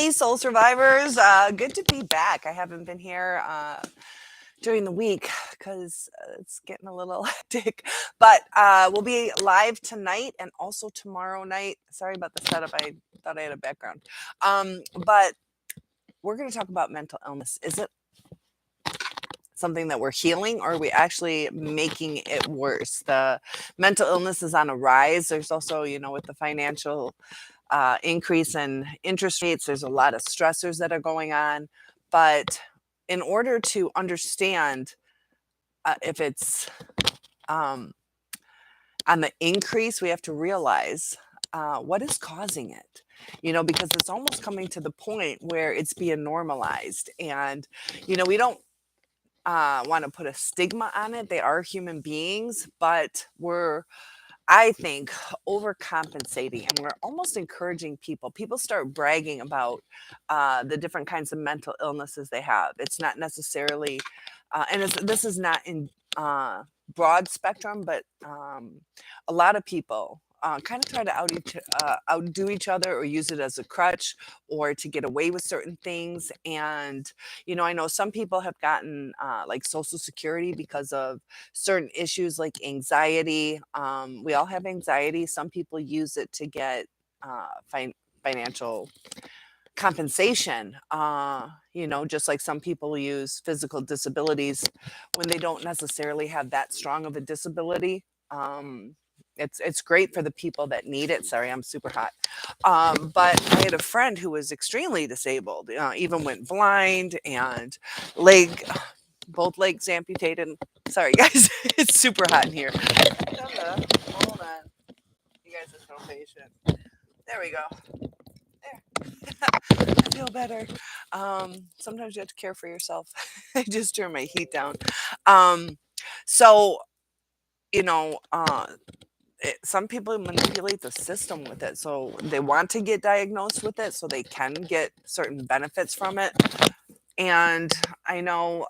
Hey, soul survivors. Good to be back. I haven't been here during the week because it's getting a little hectic. But we'll be live tonight and also tomorrow night. Sorry about the setup. I thought I had a background. But we're going to talk about mental illness. Is it something that we're healing, or are we actually making it worse? The mental illness is on a rise. There's also, with the financial increase in interest rates, there's a lot of stressors that are going on. But in order to understand if it's um, on the increase, we have to realize what is causing it. Because it's almost coming to the point where it's being normalized. And, we don't want to put a stigma on it. They are human beings, but I think, overcompensating, and we're almost encouraging people. People start bragging about the different kinds of mental illnesses they have. It's not necessarily, this is not in broad spectrum, but a lot of people kind of try to outdo each other, or use it as a crutch, or to get away with certain things. And I know some people have gotten like Social Security because of certain issues like anxiety. We all have anxiety. Some people use it to get financial compensation. Just like some people use physical disabilities when they don't necessarily have that strong of a disability. It's great for the people that need it. Sorry, I'm super hot. But I had a friend who was extremely disabled, even went blind, and leg both legs amputated. Sorry, guys, it's super hot in here. Hold on. You guys are so patient. There we go. There. I feel better. Sometimes you have to care for yourself. I just turned my heat down. Um, so, you know, uh, some people manipulate the system with it. So they want to get diagnosed with it so they can get certain benefits from it. And I know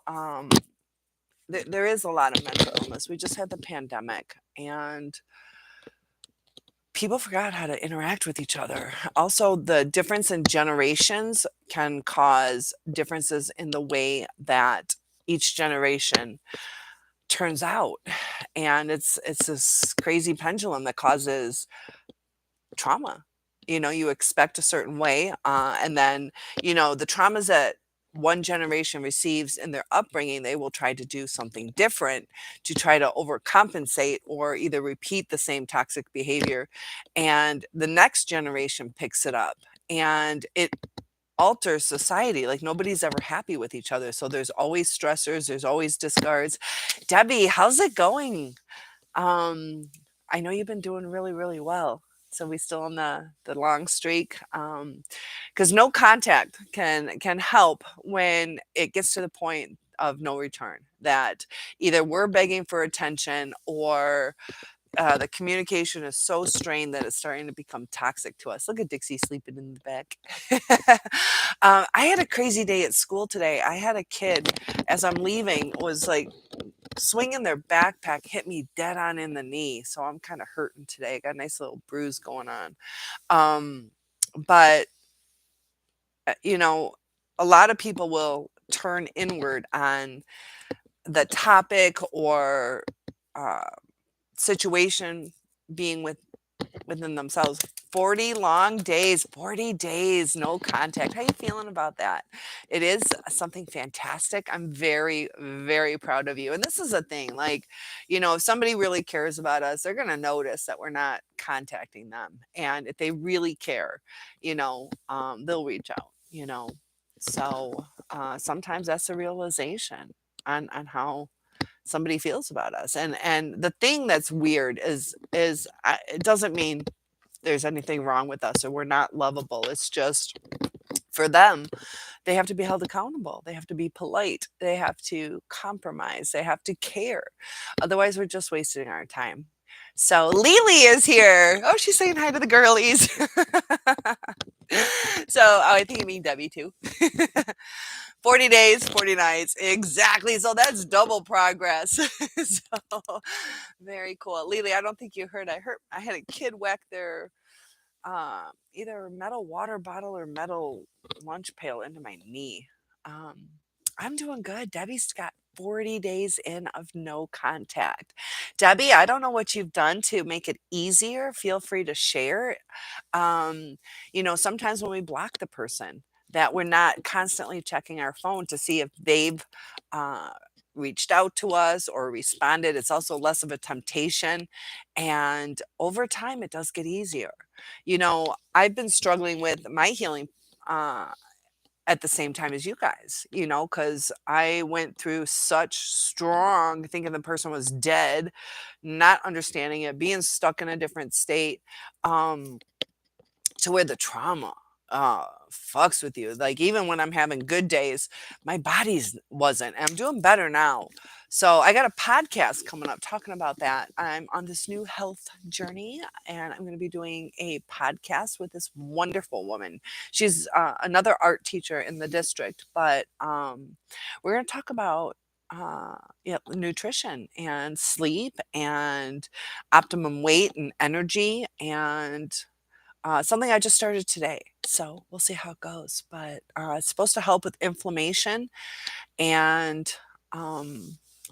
there is a lot of mental illness. We just had the pandemic, and people forgot how to interact with each other. Also, the difference in generations can cause differences in the way that each generation turns out. And it's this crazy pendulum that causes trauma. You expect a certain way, and then the traumas that one generation receives in their upbringing, they will try to do something different to try to overcompensate, or either repeat the same toxic behavior, and the next generation picks it up, and it alters society. Like, nobody's ever happy with each other, so there's always stressors, there's always discards. Debbie, how's it going? um, I know you've been doing really, really well. So we still on the long streak. Because no contact can help when it gets to the point of no return. That either we're begging for attention, or the communication is so strained that it's starting to become toxic to us. Look at Dixie sleeping in the back. I had a crazy day at school today. I had a kid, as I'm leaving, was like swinging their backpack, hit me dead on in the knee. So I'm kind of hurting today. I got a nice little bruise going on. But, uh, you know, a lot of people will turn inward on the topic, or uh, situation being within themselves. 40 long days, 40 days, no contact. How you feeling about that? It is something fantastic. I'm very, very proud of you. And this is a thing, like, if somebody really cares about us, they're going to notice that we're not contacting them. And if they really care, they'll reach out. So sometimes that's a realization on how somebody feels about us. And the thing that's weird is it doesn't mean there's anything wrong with us, or we're not lovable. It's just, for them, they have to be held accountable. They have to be polite. They have to compromise. They have to care. Otherwise, we're just wasting our time. So Lily is here. Oh, she's saying hi to the girlies. I think you mean Debbie too. 40 days, 40 nights. Exactly. So that's double progress. So very cool. Lily, I don't think you heard. I had a kid whack their either metal water bottle or metal lunch pail into my knee. Um, I'm doing good. Debbie's got 40 days in of no contact. Debbie, I don't know what you've done to make it easier. Feel free to share. Um, Sometimes when we block the person, that we're not constantly checking our phone to see if they've uh, reached out to us or responded. It's also less of a temptation. And over time, it does get easier. I've been struggling with my healing. At the same time as you guys, because I went through such strong thinking the person was dead, not understanding it, being stuck in a different state. Um, to where the trauma fucks with you. Like even when I'm having good days, my body's wasn't. And I'm doing better now. So I got a podcast coming up talking about that. I'm on this new health journey, and I'm going to be doing a podcast with this wonderful woman. She's another art teacher in the district, but we're going to talk about nutrition and sleep and optimum weight and energy and something I just started today. So we'll see how it goes. But it's supposed to help with inflammation and,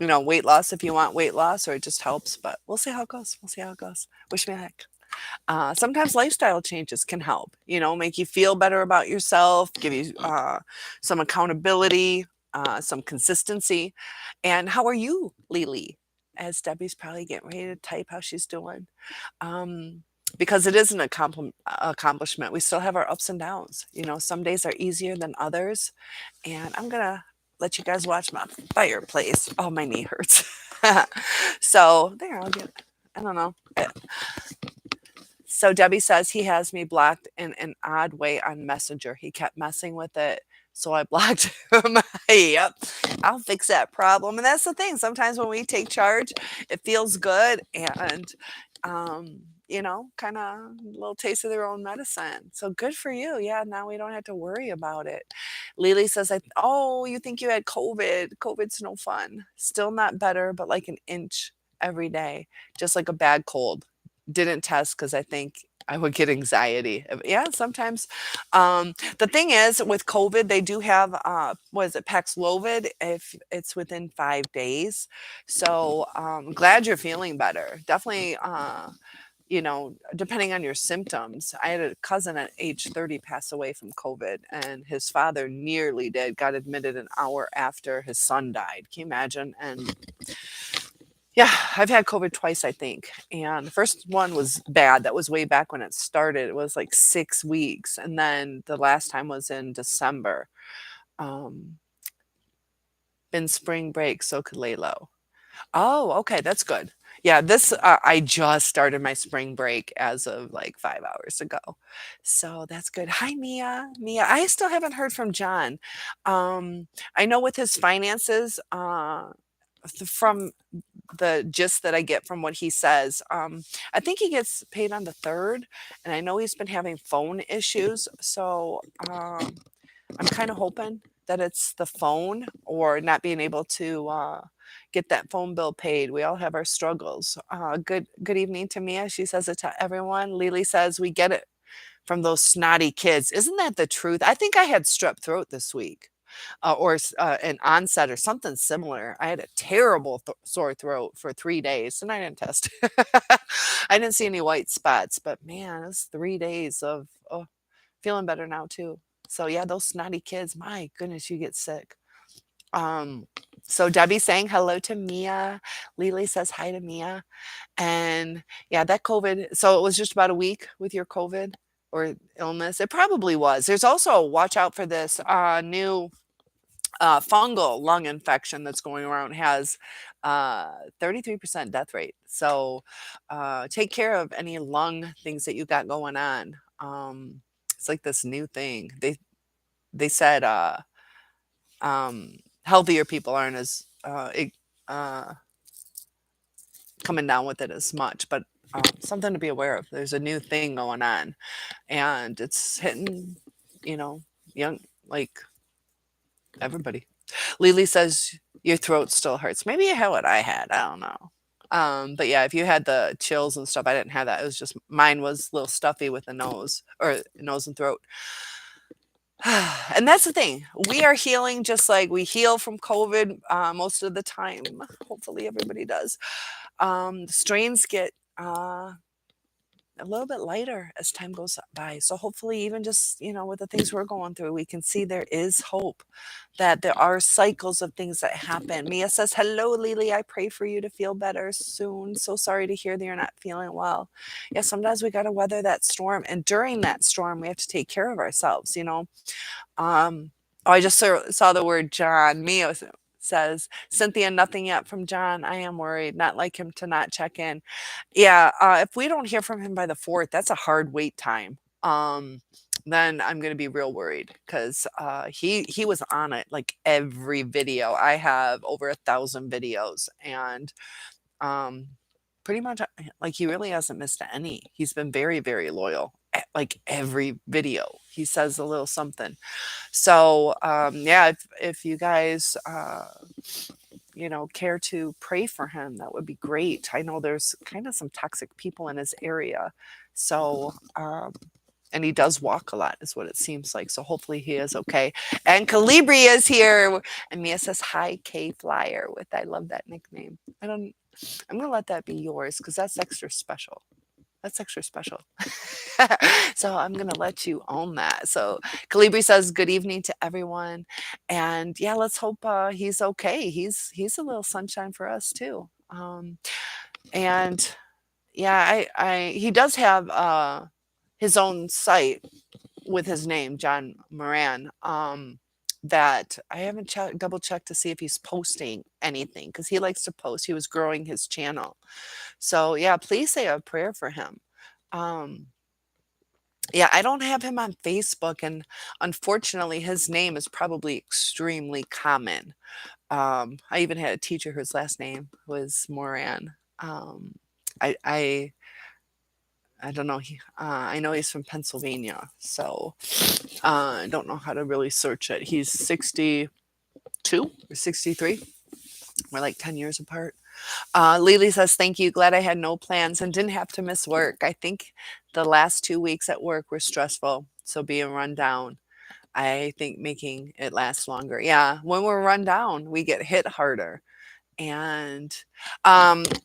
weight loss if you want weight loss, or it just helps. But we'll see how it goes. We'll see how it goes. Wish me luck. Sometimes lifestyle changes can help, make you feel better about yourself, give you some accountability, some consistency. And how are you, Lily? As Debbie's probably getting ready to type how she's doing. Um, because it is an accomplishment. We still have our ups and downs. Some days are easier than others. And I'm going to let you guys watch my fireplace. Oh, my knee hurts. So there, I don't know. So Debbie says he has me blocked in an odd way on Messenger. He kept messing with it. So I blocked him. Yep. I'll fix that problem. And that's the thing. Sometimes when we take charge, it feels good. And, kind of a little taste of their own medicine. So good for you. Yeah. Now we don't have to worry about it. Lily says, oh, you think you had COVID. COVID's no fun. Still not better, but like an inch every day, just like a bad cold. Didn't test because I think I would get anxiety. Yeah, sometimes. The thing is, with COVID, they do have what is it, Paxlovid, if it's within 5 days. So glad you're feeling better. Definitely. Depending on your symptoms. I had a cousin at age 30 pass away from COVID, and his father nearly did, got admitted an hour after his son died. Can you imagine? And yeah, I've had COVID twice, I think. And the first one was bad. That was way back when it started. It was like 6 weeks. And then the last time was in December. Um, been spring break, so could lay low. Oh, okay, that's good. Yeah, this I just started my spring break as of like 5 hours ago. So that's good. Hi, Mia. Mia, I still haven't heard from John. I know with his finances, from the gist that I get from what he says. I think he gets paid on the third, and I know he's been having phone issues. So I'm kind of hoping that it's the phone or not being able to get that phone bill paid. We all have our struggles. Good evening to Mia. She says it to everyone. Lily says we get it from those snotty kids. Isn't that the truth? I think I had strep throat this week or an onset or something similar. I had a terrible sore throat for 3 days, and I didn't test. I didn't see any white spots, but man, it's 3 days of feeling better now too. So yeah, those snotty kids, my goodness, you get sick. Um, so Debbie saying hello to Mia. Lily says hi to Mia. And yeah, that COVID. So it was just about a week with your COVID or illness. It probably was. There's also watch out for this new fungal lung infection that's going around. Has 33% death rate. So take care of any lung things that you got going on. It's like this new thing. They said healthier people aren't as uh, coming down with it as much, but something to be aware of. There's a new thing going on, and it's hitting, young, like everybody. Lily says your throat still hurts. Maybe you had what I had. I don't know. But yeah, if you had the chills and stuff, I didn't have that. It was just mine was a little stuffy with the nose or nose and throat. And that's the thing. We are healing just like we heal from COVID most of the time. Hopefully, everybody does. The strains get a little bit lighter as time goes by. So hopefully, even just with the things we're going through, we can see there is hope. That there are cycles of things that happen. Mia says, "Hello, Lily. I pray for you to feel better soon. So sorry to hear that you're not feeling well." Yeah, sometimes we got to weather that storm, and during that storm, we have to take care of ourselves. Oh, I just saw the word John. Mia says, "Cynthia, nothing yet from John. I am worried. Not like him to not check in." Yeah, if we don't hear from him by the 4th, that's a hard wait time. Then I'm gonna be real worried because he was on it like every video. I have over 1,000 videos, and um, pretty much like he really hasn't missed any. He's been very, very loyal. Like every video, he says a little something. So yeah, if you guys care to pray for him, that would be great. I know there's kind of some toxic people in his area. So, and he does walk a lot, is what it seems like. So hopefully he is okay. And Calibri is here. And Mia says, "Hi, K Flyer," I love that nickname. I'm going to let that be yours because that's extra special. That's extra special. So I'm going to let you own that. So Calibri says, "Good evening to everyone." And yeah, let's hope he's okay. He's a little sunshine for us too. And yeah, he does have his own site with his name, John Moran. That I haven't double checked to see if he's posting anything because he likes to post. He was growing his channel. So yeah, please say a prayer for him. Yeah, I don't have him on Facebook, and unfortunately, his name is probably extremely common. I even had a teacher whose last name was Moran. I I I don't know. I know he's from Pennsylvania, so I don't know how to really search it. He's 62 or 63. We're like 10 years apart. Lily says, "Thank you. Glad I had no plans and didn't have to miss work. I think the last 2 weeks at work were stressful. So being run down, I think making it last longer." Yeah, when we're run down, we get hit harder. And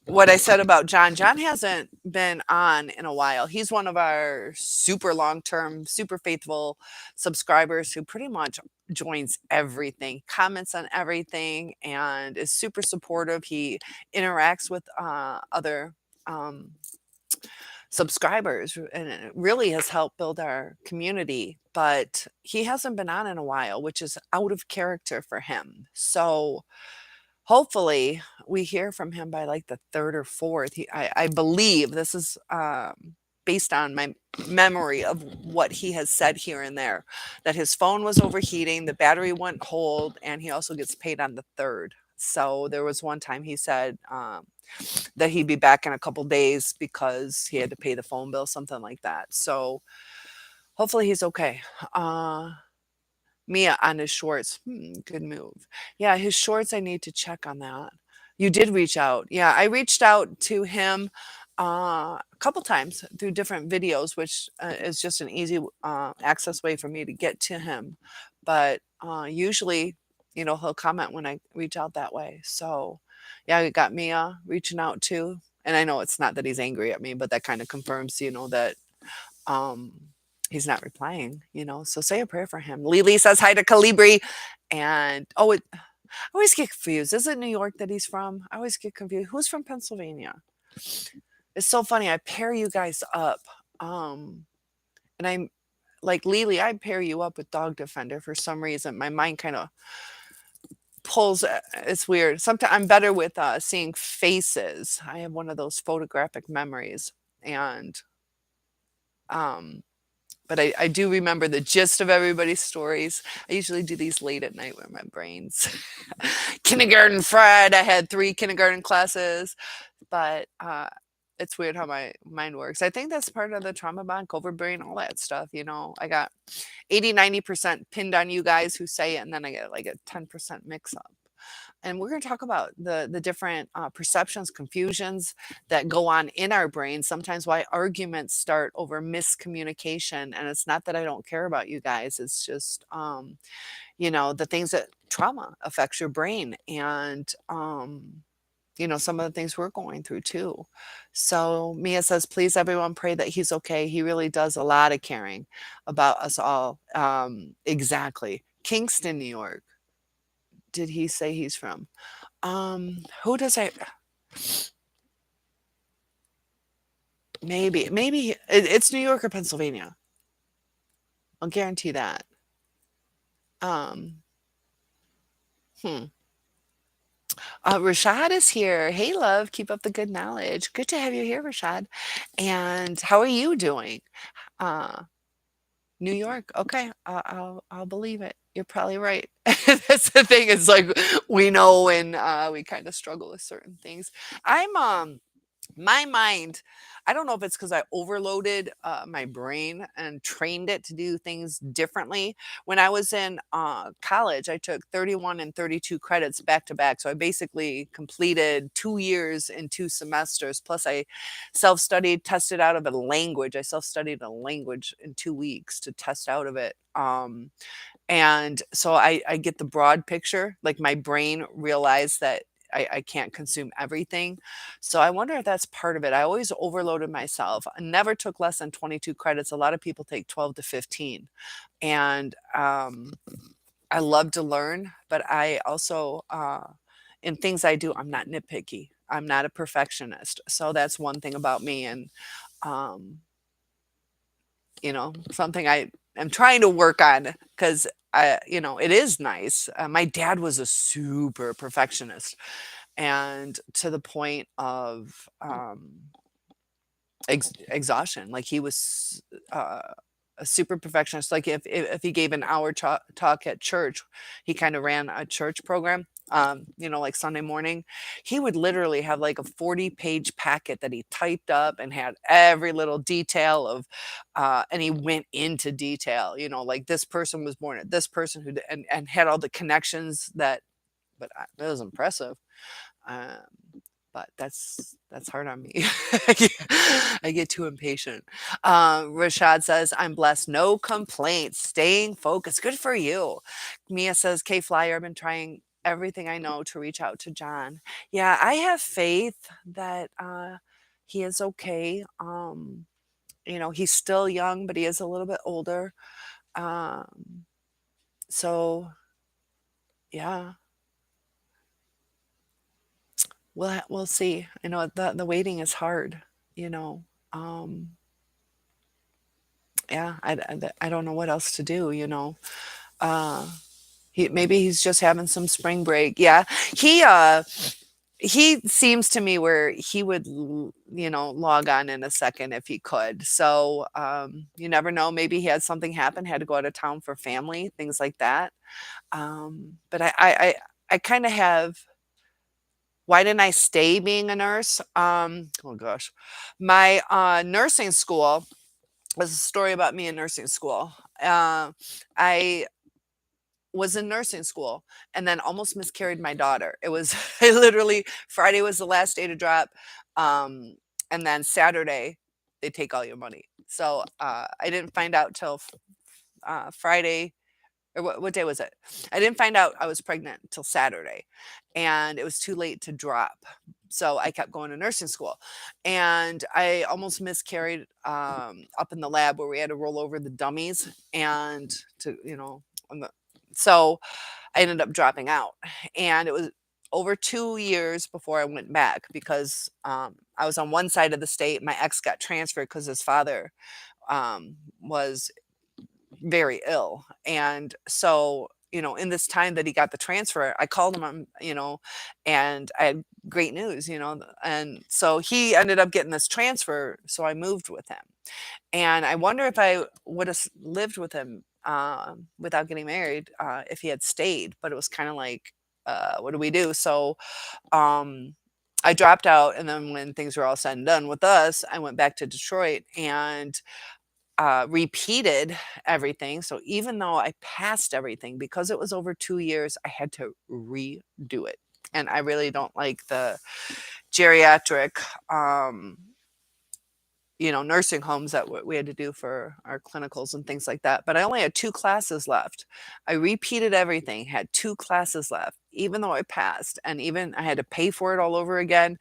what I said about John hasn't been on in a while. He's one of our super long term, super faithful subscribers who pretty much joins everything, comments on everything, and is super supportive. He interacts with other um, subscribers, and it really has helped build our community. But he hasn't been on in a while, which is out of character for him. So, hopefully, we hear from him by like the 3rd or 4th. I believe this is based on my memory of what he has said here and there, that his phone was overheating, the battery wouldn't hold, and he also gets paid on the 3rd. So there was one time he said that he'd be back in a couple days because he had to pay the phone bill, something like that. So hopefully he's okay. Mia on his shorts. Good move. Yeah, his shorts, I need to check on that. You did reach out. Yeah, I reached out to him a couple times through different videos, which is just an easy access way for me to get to him. But usually, he'll comment when I reach out that way. So, yeah, we got Mia reaching out too. And I know it's not that he's angry at me, but that kind of confirms, that um, he's not replying, so say a prayer for him. Lily says hi to Calibri. And I always get confused. Is it New York that he's from? I always get confused. Who's from Pennsylvania? It's so funny. I pair you guys up. And I'm like, Lily, I pair you up with Dog Defender for some reason. My mind kind of pulls. It's weird. Sometimes I'm better with seeing faces. I have one of those photographic memories. And but I do remember the gist of everybody's stories. I usually do these late at night with my brains. Kindergarten fried. I had 3 kindergarten classes, but it's weird how my mind works. I think that's part of the trauma bond, covert brain, all that stuff. I got 80, 90% pinned on you guys who say it, and then I get like a 10% mix up. and we're going to talk about the different perceptions, confusions that go on in our brains. Sometimes why arguments start over miscommunication, and it's not that I don't care about you guys. It's just the things that trauma affects your brain, and some of the things we're going through too. So Mia says, please everyone pray that he's okay. He really does a lot of caring about us all. Exactly. Kingston, New York. Did he say he's from? Who does I maybe it's New York or Pennsylvania. I'll guarantee that. Um, hmm. Rashad is here. Hey, love, keep up the good knowledge. Good to have you here, Rashad. And how are you doing? Uh, New York. Okay, I'll believe it. You're probably right. That's the thing. It's like we know when we kind of struggle with certain things. I'm my mind, I don't know if it's because I overloaded my brain and trained it to do things differently. When I was in college, I took 31 and 32 credits back to back. So I basically completed 2 years in 2 semesters. Plus, I self studied, tested out of a language. I self studied a language in 2 weeks to test out of it. And so I get the broad picture. Like my brain realized that I can't consume everything. So I wonder if that's part of it. I always overloaded myself. I never took less than 22 credits. A lot of people take 12 to 15. And I love to learn, but I also, in things I do, I'm not nitpicky. I'm not a perfectionist. So that's one thing about me. And, um, something I am trying to work on because it is nice. My dad was a super perfectionist, and to the point of exhaustion. Like he was a super perfectionist. Like if he gave an hour talk at church, he kind of ran a church program. Like Sunday morning, he would literally have like a 40-page packet that he typed up and had every little detail of, and he went into detail. Like this person was born at this person and had all the connections that. But that was impressive. Um, but that's hard on me. I get too impatient. Rashad says, I'm blessed. No complaints. Staying focused. Good for you. Mia says, K Flyer, I've been trying everything I know to reach out to John. Yeah, I have faith that he is okay. He's still young, but he is a little bit older. So yeah. We'll see. I know the waiting is hard, you know. Um, yeah, I don't know what else to do, you know. Uh, maybe he's just having some spring break. Yeah, he seems to me where he would, log on in a second if he could. So you never know. Maybe he had something happen, had to go out of town for family, things like that. But I kind of have. Why didn't I stay being a nurse? Oh gosh, my nursing school was a story about me in nursing school. I was in nursing school and then almost miscarried my daughter. It was I literally Friday was the last day to drop, and then Saturday they take all your money. So I didn't find out till Friday or what day was it? I didn't find out I was pregnant until Saturday, and it was too late to drop. So I kept going to nursing school, and I almost miscarried up in the lab where we had to roll over the dummies and on the, so I ended up dropping out, and it was over 2 years before I went back because I was on one side of the state. My ex got transferred because his father was very ill. And so, in this time that he got the transfer, I called him, and I had great news, and so he ended up getting this transfer. So I moved with him. And I wonder if I would have lived with him without getting married if he had stayed. But it was kind of like, what do we do? So I dropped out. And then when things were all said and done with us, I went back to Detroit and repeated everything. So even though I passed everything, because it was over 2 years, I had to redo it. And I really don't like the geriatric, nursing homes that we had to do for our clinicals and things like that. But I only had 2 classes left. I repeated everything, had 2 classes left, even though I passed, and even I had to pay for it all over again.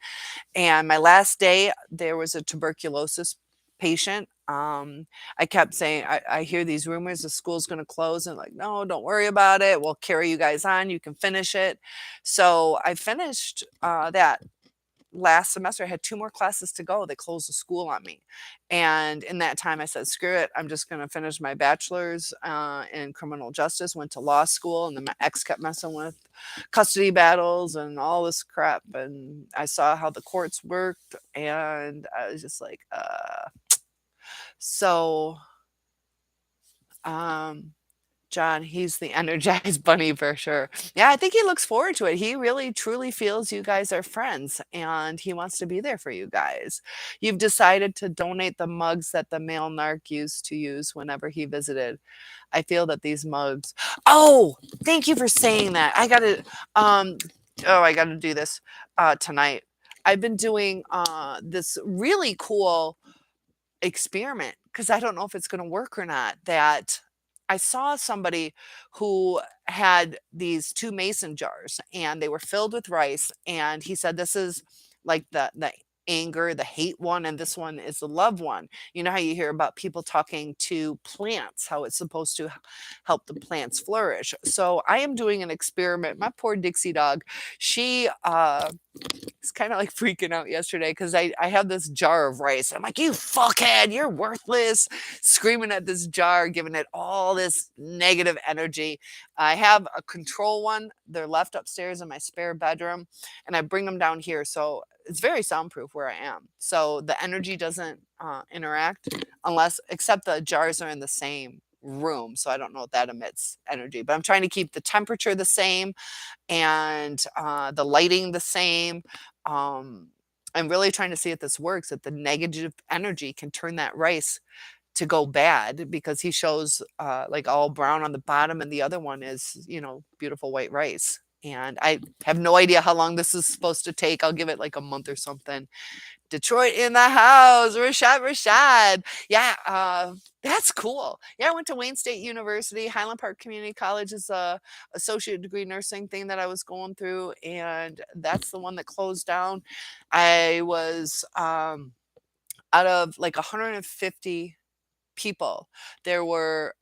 And my last day, there was a tuberculosis patient. I kept saying, I hear these rumors the school's going to close. And like, no, don't worry about it. We'll carry you guys on. You can finish it. So I finished that last semester. I had 2 more classes to go. They closed the school on me. And in that time, I said, screw it. I'm just going to finish my bachelor's in criminal justice, went to law school. And then my ex kept messing with custody battles and all this crap. And I saw how the courts worked. And I was just like, so, um, John, he's the energized bunny for sure. Yeah, I think he looks forward to it. He really truly feels you guys are friends and he wants to be there for you guys. You've decided to donate the mugs that the male narc used to use whenever he visited. I feel that these mugs. Oh, thank you for saying that. Um I got to do this tonight. I've been doing this really cool experiment because I don't know if it's going to work or not. That I saw somebody who had these 2 mason jars and they were filled with rice. And he said, this is like the anger, the hate one, and this one is the love one. You know how you hear about people talking to plants, how it's supposed to help the plants flourish. So I am doing an experiment. My poor Dixie dog, she it's kind of like freaking out yesterday because I have this jar of rice. I'm like, you fuckhead, you're worthless, screaming at this jar, giving it all this negative energy. I have a control one. They're left upstairs in my spare bedroom, and I bring them down here. So it's very soundproof where I am. So the energy doesn't interact except the jars are in the same room. So I don't know if that emits energy, but I'm trying to keep the temperature the same and the lighting the same. Um, I'm really trying to see if this works, if the negative energy can turn that rice to go bad because he shows like all brown on the bottom and the other one is, beautiful white rice. And I have no idea how long this is supposed to take. I'll give it like a month or something. Detroit in the house. Rashad. Yeah, that's cool. Yeah, I went to Wayne State University. Highland Park Community College is a associate degree nursing thing that I was going through, and that's the one that closed down. I was out of like 150 people. There were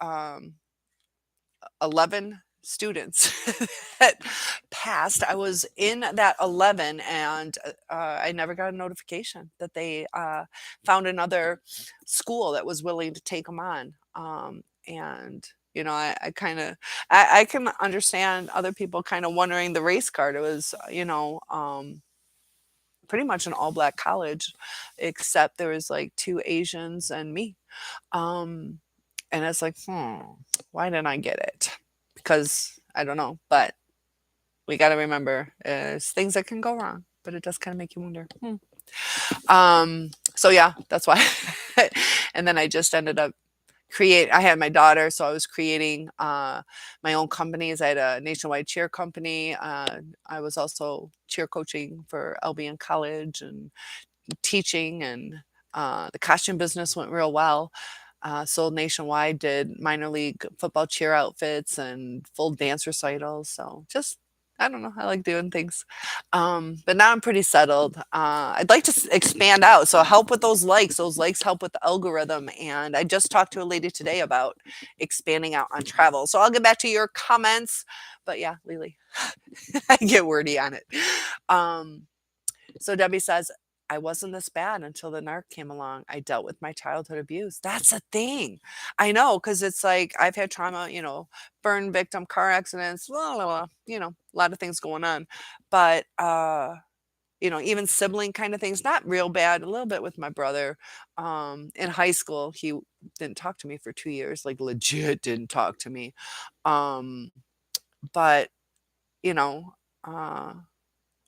11 students that passed. I was in that 11 and I never got a notification that they found another school that was willing to take them on. And I kind of I can understand other people kind of wondering the race card. It was pretty much an all black college, except there was like 2 Asians and me. Um, and it's like, why didn't I get it? Because I don't know, but we got to remember there's things that can go wrong, but it does kind of make you wonder. So yeah, that's why. And then I just ended up I had my daughter, so I was creating my own companies. I had a nationwide cheer company. I was also cheer coaching for Albion College and teaching, and the costume business went real well. Sold nationwide, did minor league football cheer outfits and full dance recitals. So just, I don't know, I like doing things. But now I'm pretty settled. I'd like to expand out. So help with those likes. Those likes help with the algorithm. And I just talked to a lady today about expanding out on travel. So I'll get back to your comments. But yeah, Lily, I get wordy on it. So Debbie says, I wasn't this bad until the narc came along. I dealt with my childhood abuse. That's a thing. I know, because it's like I've had trauma, burn victim, car accidents, blah, blah, blah, a lot of things going on. But, even sibling kind of things, not real bad, a little bit with my brother. In high school, he didn't talk to me for 2 years, like legit didn't talk to me. But, you know, uh,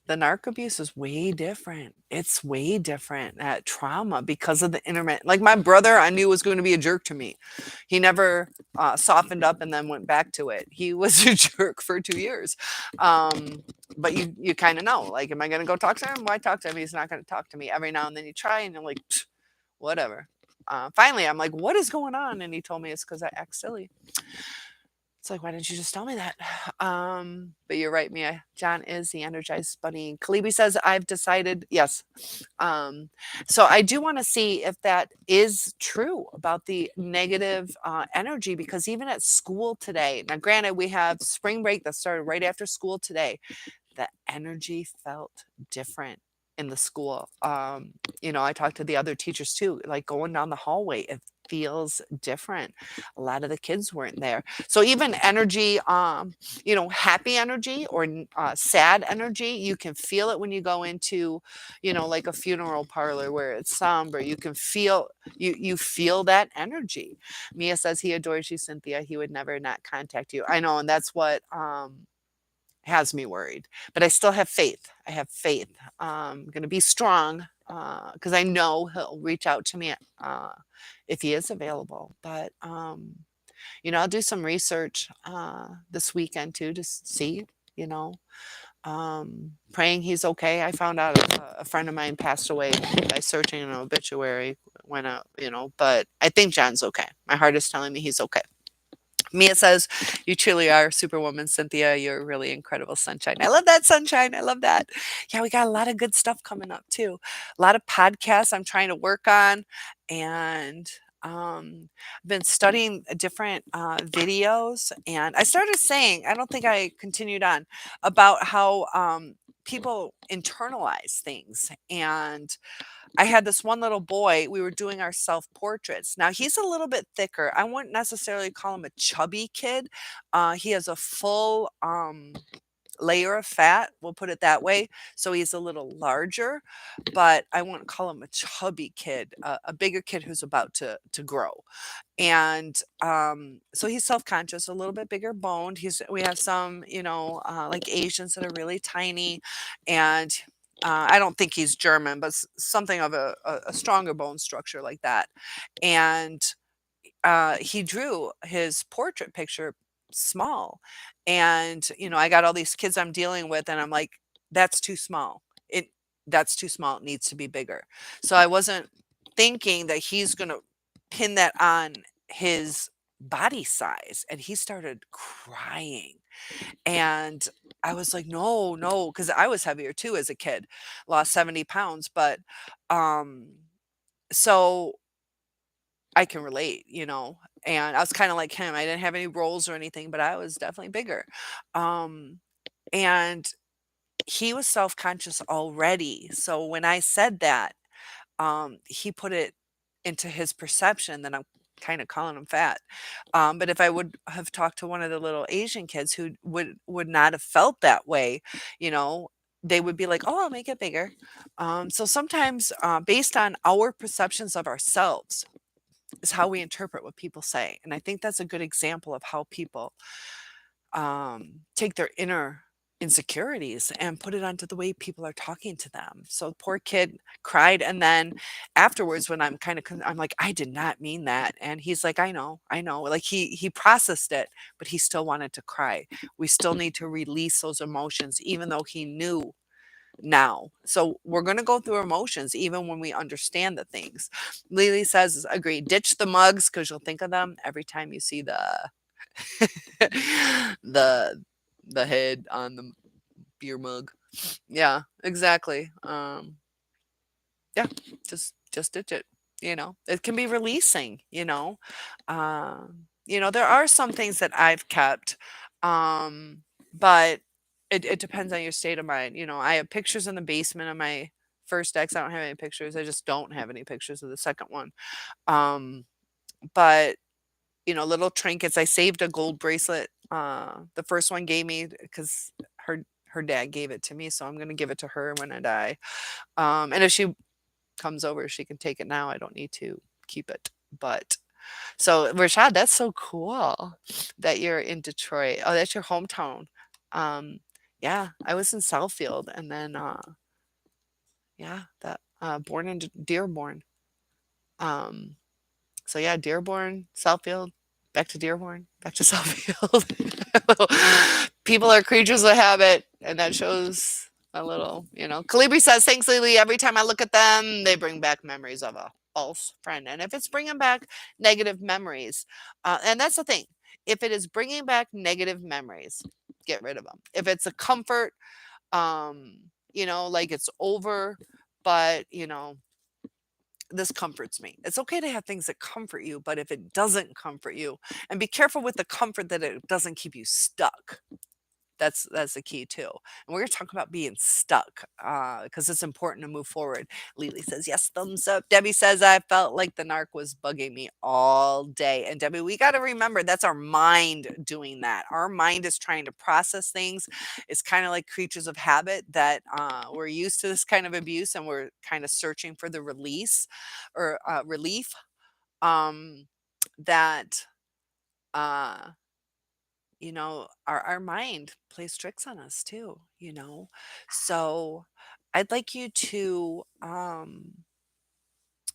The narc abuse is way different. It's way different at trauma because of the internet. Like my brother, I knew was going to be a jerk to me. He never softened up and then went back to it. He was a jerk for 2 years. Um, but you kind of know, like, am I going to go talk to him? Why talk to him? He's not going to talk to me. Every now and then you try and you're like, "Pfft, whatever." Finally, I'm like, what is going on? And he told me it's because I act silly. It's like, why didn't you just tell me that? But you're right, Mia. John is the energized bunny. Kalibi says, I've decided, yes. Um, so I do want to see if that is true about the negative energy, because even at school today, now granted, we have spring break that started right after school today, the energy felt different in the school. I talked to the other teachers too, like going down the hallway, it feels different. A lot of the kids weren't there. So even energy, happy energy or sad energy, you can feel it when you go into, like a funeral parlor where it's somber. You can feel you feel that energy. Mia says he adores you, Cynthia. He would never not contact you. I know, and that's what has me worried, but I still have faith. I have faith. I'm going to be strong because I know he'll reach out to me if he is available. But, I'll do some research this weekend too to see, you know, praying he's okay. I found out a friend of mine passed away by searching an obituary, went out, but I think John's okay. My heart is telling me he's okay. Mia says, you truly are Superwoman, Cynthia. You're really incredible, Sunshine. I love that, Sunshine. I love that. Yeah, we got a lot of good stuff coming up, too. A lot of podcasts I'm trying to work on. And I've been studying different videos. And I started saying, I don't think I continued on, about how people internalize things. And I had this one little boy, we were doing our self-portraits. Now he's a little bit thicker. I wouldn't necessarily call him a chubby kid. He has a full layer of fat, we'll put it that way. So he's a little larger, but I wouldn't call him a chubby kid, a bigger kid who's about to grow. And so he's self-conscious, a little bit bigger boned. We have some, like Asians that are really tiny, and I don't think he's German, but something of a stronger bone structure like that. And he drew his portrait picture small. And, I got all these kids I'm dealing with, and I'm like, that's too small. That's too small. It needs to be bigger. So I wasn't thinking that he's going to pin that on his body size. And he started crying. And I was like, no, no, because I was heavier too as a kid, lost 70 pounds. But um, so I can relate, and I was kind of like him. I didn't have any rolls or anything, but I was definitely bigger. Um, and he was self conscious already. So when I said that, he put it into his perception that I'm kind of calling him fat. But if I would have talked to one of the little Asian kids who would not have felt that way, you know, they would be like, "Oh, I'll make it bigger." So sometimes, based on our perceptions of ourselves, is how we interpret what people say, and I think that's a good example of how people take their inner insecurities and put it onto the way people are talking to them. So the poor kid cried, and then afterwards, when I'm kind of, I'm like, I did not mean that, and he's like, I know. Like he processed it, but he still wanted to cry. We still need to release those emotions, even though he knew now. So we're going to go through emotions even when we understand the things. Lily says, agree. Ditch the mugs because you'll think of them every time you see the the the head on the beer mug. Yeah, exactly. Yeah, just ditch it. It can be releasing. There are some things that I've kept, but it depends on your state of mind. I have pictures in the basement of my first ex. I don't have any pictures. I just don't have any pictures of the second one. Um, but little trinkets. I saved a gold bracelet. The first one gave me because her dad gave it to me, so I'm gonna give it to her when I die. And if she comes over, she can take it now. I don't need to keep it. But so Rashad, that's so cool that you're in Detroit. Oh, that's your hometown. Um, Yeah, I was in Southfield, and then, yeah, that, born in Dearborn. Um, so yeah, Dearborn, Southfield, back to Dearborn, back to Southfield. People are creatures of habit, and that shows a little, Calibri says, thanks, Lily. Every time I look at them, they bring back memories of a false friend. And if it's bringing back negative memories, and that's the thing, if it is bringing back negative memories, get rid of them. If it's a comfort, like it's over, but, this comforts me. It's okay to have things that comfort you, but if it doesn't comfort you, and be careful with the comfort that it doesn't keep you stuck. That's the key too. And we're gonna talk about being stuck because it's important to move forward. Lily says, yes, thumbs up. Debbie says, I felt like the narc was bugging me all day. And Debbie, we got to remember that's our mind doing that. Our mind is trying to process things. It's kind of like creatures of habit that we're used to this kind of abuse and we're kind of searching for the release or relief that. Uh, our mind plays tricks on us too. So I'd like you to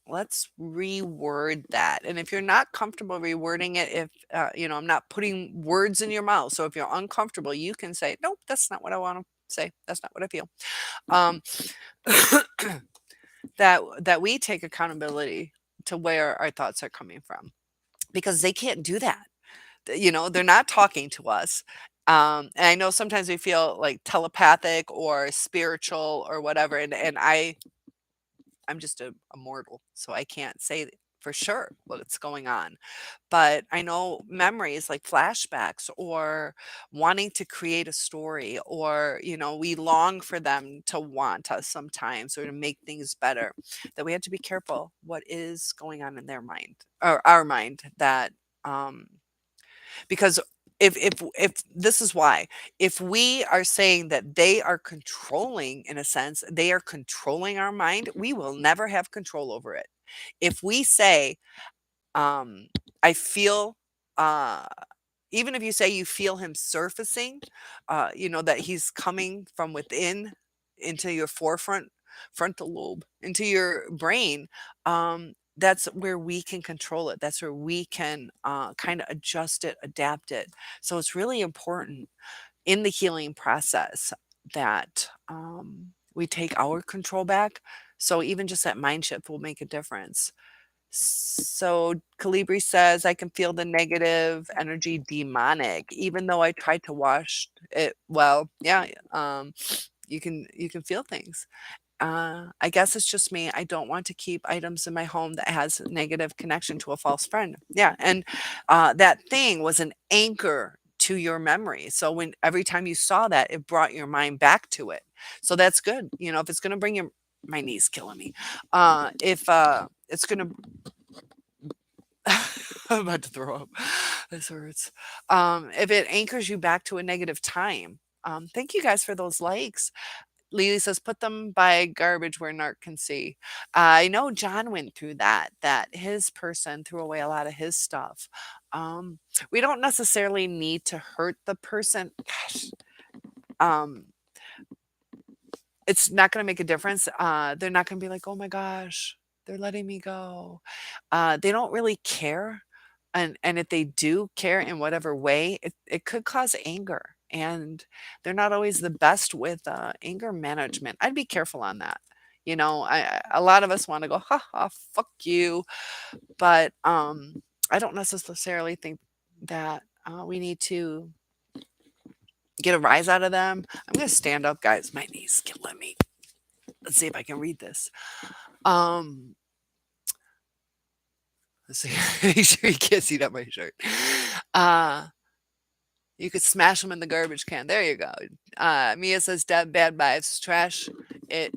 let's reword that. And if you're not comfortable rewording it, if I'm not putting words in your mouth. So if you're uncomfortable, you can say, nope, that's not what I want to say. That's not what I feel. Um that we take accountability to where our thoughts are coming from because they can't do that. They're not talking to us. And I know sometimes we feel like telepathic or spiritual or whatever. And I'm just a mortal, so I can't say for sure what's going on. But I know memories like flashbacks or wanting to create a story, or, we long for them to want us sometimes or to make things better, that we have to be careful what is going on in their mind or our mind that, um, because if this is why, if we are saying that they are controlling, in a sense, they are controlling our mind, we will never have control over it. If we say, I feel, uh even if you say you feel him surfacing, that he's coming from within into your frontal lobe, into your brain, that's where we can control it. That's where we can kind of adjust it, adapt it. So it's really important in the healing process that we take our control back. So even just that mind shift will make a difference. So Calibri says, I can feel the negative energy demonic, even though I tried to wash it. Well, yeah, you can feel things. I guess it's just me. I don't want to keep items in my home that has a negative connection to a false friend. Yeah, and that thing was an anchor to your memory. So when every time you saw that, it brought your mind back to it. So that's good. If it's going to bring your my knee's killing me. If it's going to I'm about to throw up. This hurts. If it anchors you back to a negative time, thank you guys for those likes. Lily says, put them by garbage where narc can see. I know John went through that his person threw away a lot of his stuff. We don't necessarily need to hurt the person. Gosh, um, it's not going to make a difference. They're not going to be like, oh my gosh, they're letting me go. They don't really care. And if they do care in whatever way, it could cause anger. And they're not always the best with anger management. I'd be careful on that. A lot of us want to go, ha ha, fuck you. But I don't necessarily think that we need to get a rise out of them. I'm going to stand up, guys. My knees killing me. Let's see if I can read this. Let's see. Make sure you can't see that my shirt. You could smash them in the garbage can. There you go. Mia says, Deb, bad vibes. Trash it.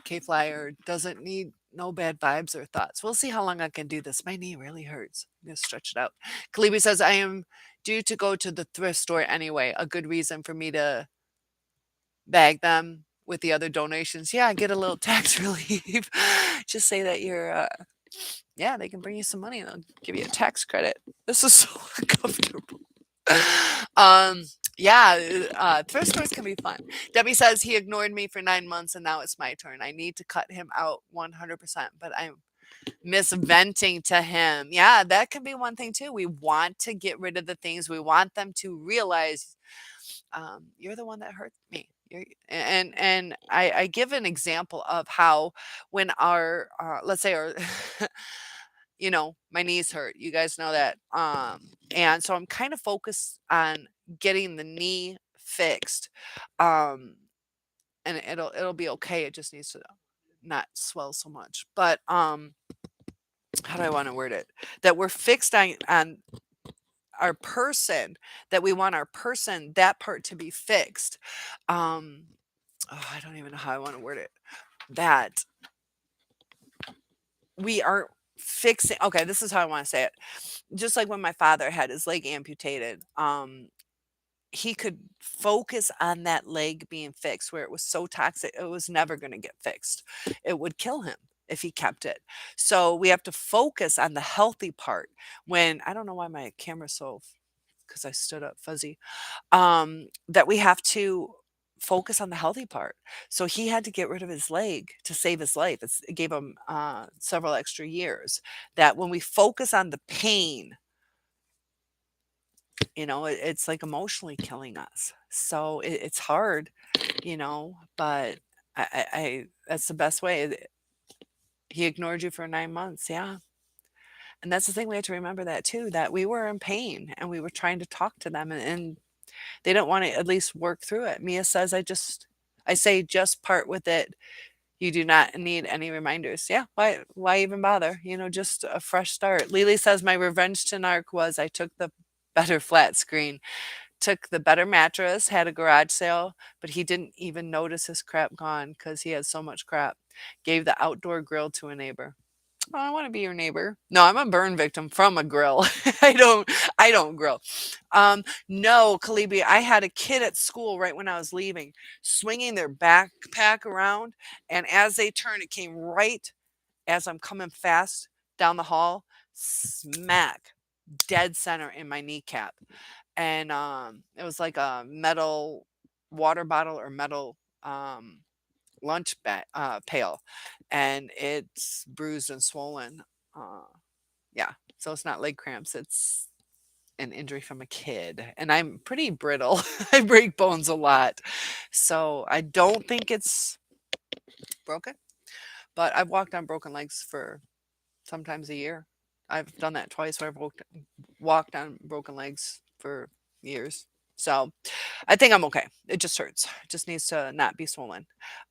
K-Flyer doesn't need no bad vibes or thoughts. We'll see how long I can do this. My knee really hurts. I'm going to stretch it out. Kalibi says, I am due to go to the thrift store anyway. A good reason for me to bag them with the other donations. Yeah, get a little tax relief. Just say that you're, yeah, they can bring you some money and they'll give you a tax credit. This is so uncomfortable. Yeah, thrift stores can be fun. Debbie says he ignored me for 9 months and now it's my turn. I need to cut him out 100%, but I'm misventing to him. Yeah, that can be one thing too. We want to get rid of the things. We want them to realize, you're the one that hurt me. And I give an example of how when our let's say our my knees hurt. You guys know that. And so I'm kind of focused on getting the knee fixed. Um, and it'll be okay. It just needs to not swell so much. But how do I want to word it? That we're fixed on our person, that we want our person, that part to be fixed. Um, I don't even know how I want to word it. That we are fixing. Okay, this is how I want to say it. Just like when my father had his leg amputated, he could focus on that leg being fixed where it was so toxic, it was never going to get fixed. It would kill him if he kept it. So we have to focus on the healthy part. When I don't know why my camera's so, because I stood up, fuzzy, that we have to focus on the healthy part. So he had to get rid of his leg to save his life. It gave him several extra years. That when we focus on the pain, it's like emotionally killing us. So it's hard, but that's the best way. He ignored you for 9 months. Yeah. And that's the thing. We have to remember that too, that we were in pain and we were trying to talk to them, and they don't want to at least work through it. Mia says, I say, just part with it. You do not need any reminders. Yeah. Why even bother? Just a fresh start. Lily says, my revenge to Narc was I took the better flat screen. Took the better mattress, had a garage sale, but he didn't even notice his crap gone because he has so much crap. Gave the outdoor grill to a neighbor. Oh, I want to be your neighbor. No, I'm a burn victim from a grill. I don't grill. No, Kalibi, I had a kid at school right when I was leaving, swinging their backpack around, and as they turned, it came right as I'm coming fast down the hall, smack, dead center in my kneecap. And it was like a metal water bottle or metal pail, and it's bruised and swollen. Yeah, so it's not leg cramps, it's an injury from a kid, and I'm pretty brittle. I break bones a lot, so I don't think it's broken, but I've walked on broken legs for sometimes a year. I've done that twice where I've walked on broken legs for years. So I think I'm okay. It just hurts. It just needs to not be swollen.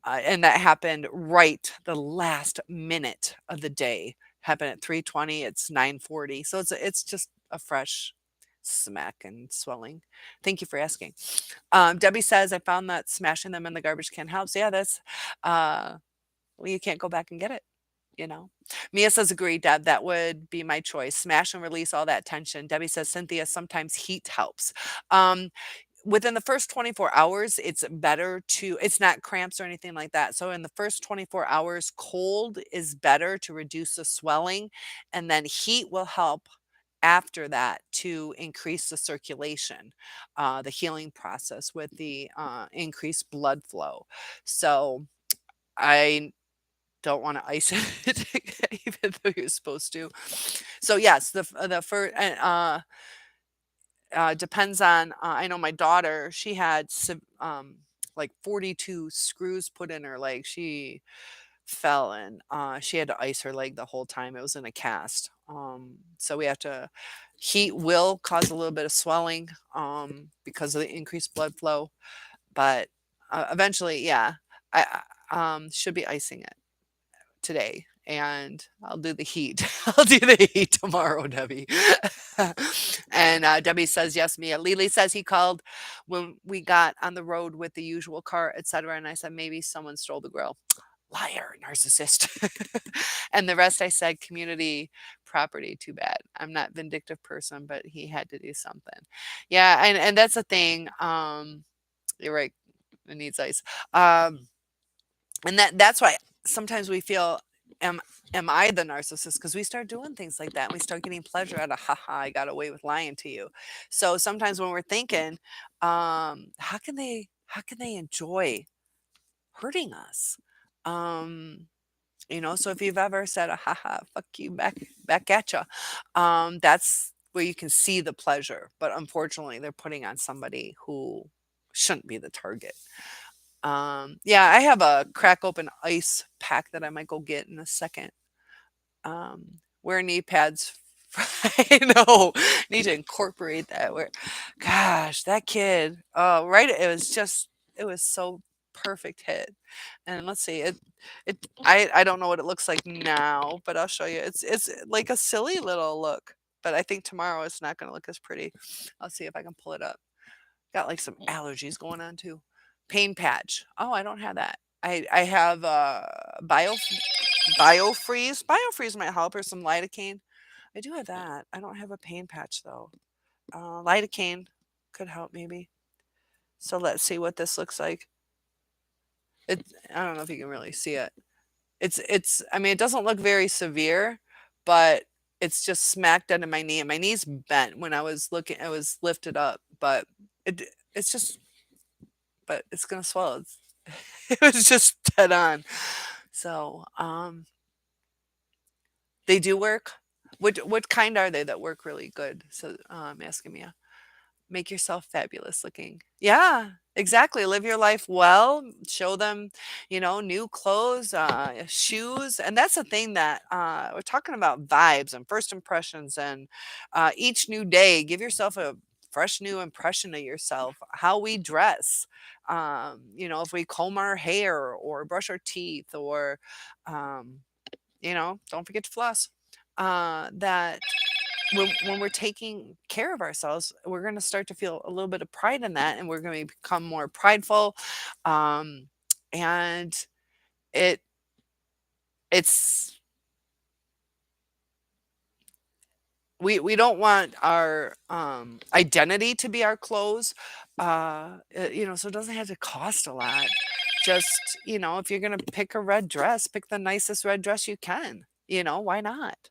And that happened right the last minute of the day. Happened at 3:20. It's 9:40. So it's just a fresh smack and swelling. Thank you for asking. Debbie says I found that smashing them in the garbage can helps. Yeah, that's well, you can't go back and get it. You know, Mia says, agree, Deb. That would be my choice. Smash and release all that tension. Debbie says, Cynthia, sometimes heat helps. Um, Within the first 24 hours, it's better it's not cramps or anything like that. So, in the first 24 hours, cold is better to reduce the swelling, and then heat will help after that to increase the circulation, the healing process with the increased blood flow. So, I don't wanna ice it even though you're supposed to. So, yes, the first depends on, I know my daughter, she had like 42 screws put in her leg. She fell and, she had to ice her leg the whole time. It was in a cast. So we have to heat will cause a little bit of swelling, because of the increased blood flow, but, eventually, yeah, should be icing it today, and I'll do the heat. I'll do the heat tomorrow, Debbie. And Debbie says, yes, Mia. Lily says he called when we got on the road with the usual car, etc. And I said, maybe someone stole the grill. Liar, narcissist. And the rest I said, community property, too bad. I'm not vindictive person, but he had to do something. Yeah, and that's the thing. You're right. It needs ice. And that's why sometimes we feel am am I the narcissist? Because we start doing things like that and we start getting pleasure out of, haha, I got away with lying to you. So sometimes when we're thinking, how can they enjoy hurting us? Um, so if you've ever said a haha, fuck you back at ya, that's where you can see the pleasure. But unfortunately, they're putting on somebody who shouldn't be the target. Yeah, I have a crack open ice pack that I might go get in a second. Wear knee pads. I know. Need to incorporate that. Where, gosh, that kid. Oh, right. It was so perfect hit. And let's see I don't know what it looks like now, but I'll show you. It's like a silly little look, but I think tomorrow it's not going to look as pretty. I'll see if I can pull it up. Got like some allergies going on too. Pain patch. Oh, I don't have that. I have biofreeze. Biofreeze might help, or some lidocaine. I do have that. I don't have a pain patch though. Lidocaine could help maybe. So let's see what this looks like. It I don't know if you can really see it. It's I mean, it doesn't look very severe, but it's just smacked into my knee, and my knee's bent. When I was looking, it was lifted up, but it it's just but it's gonna swell. It was just dead on. So, they do work. What kind are they that work really good? So, asking me. Make yourself fabulous looking. Yeah, exactly. Live your life well. Show them, new clothes, shoes. And that's the thing that we're talking about vibes and first impressions. And each new day, give yourself a fresh new impression of yourself, how we dress. If we comb our hair or brush our teeth or, um, don't forget to floss. That when we're taking care of ourselves, we're going to start to feel a little bit of pride in that, and we're going to become more prideful. Um, and it it's we don't want our identity to be our clothes. So it doesn't have to cost a lot. Just if you're going to pick a red dress, pick the nicest red dress you can. Why not?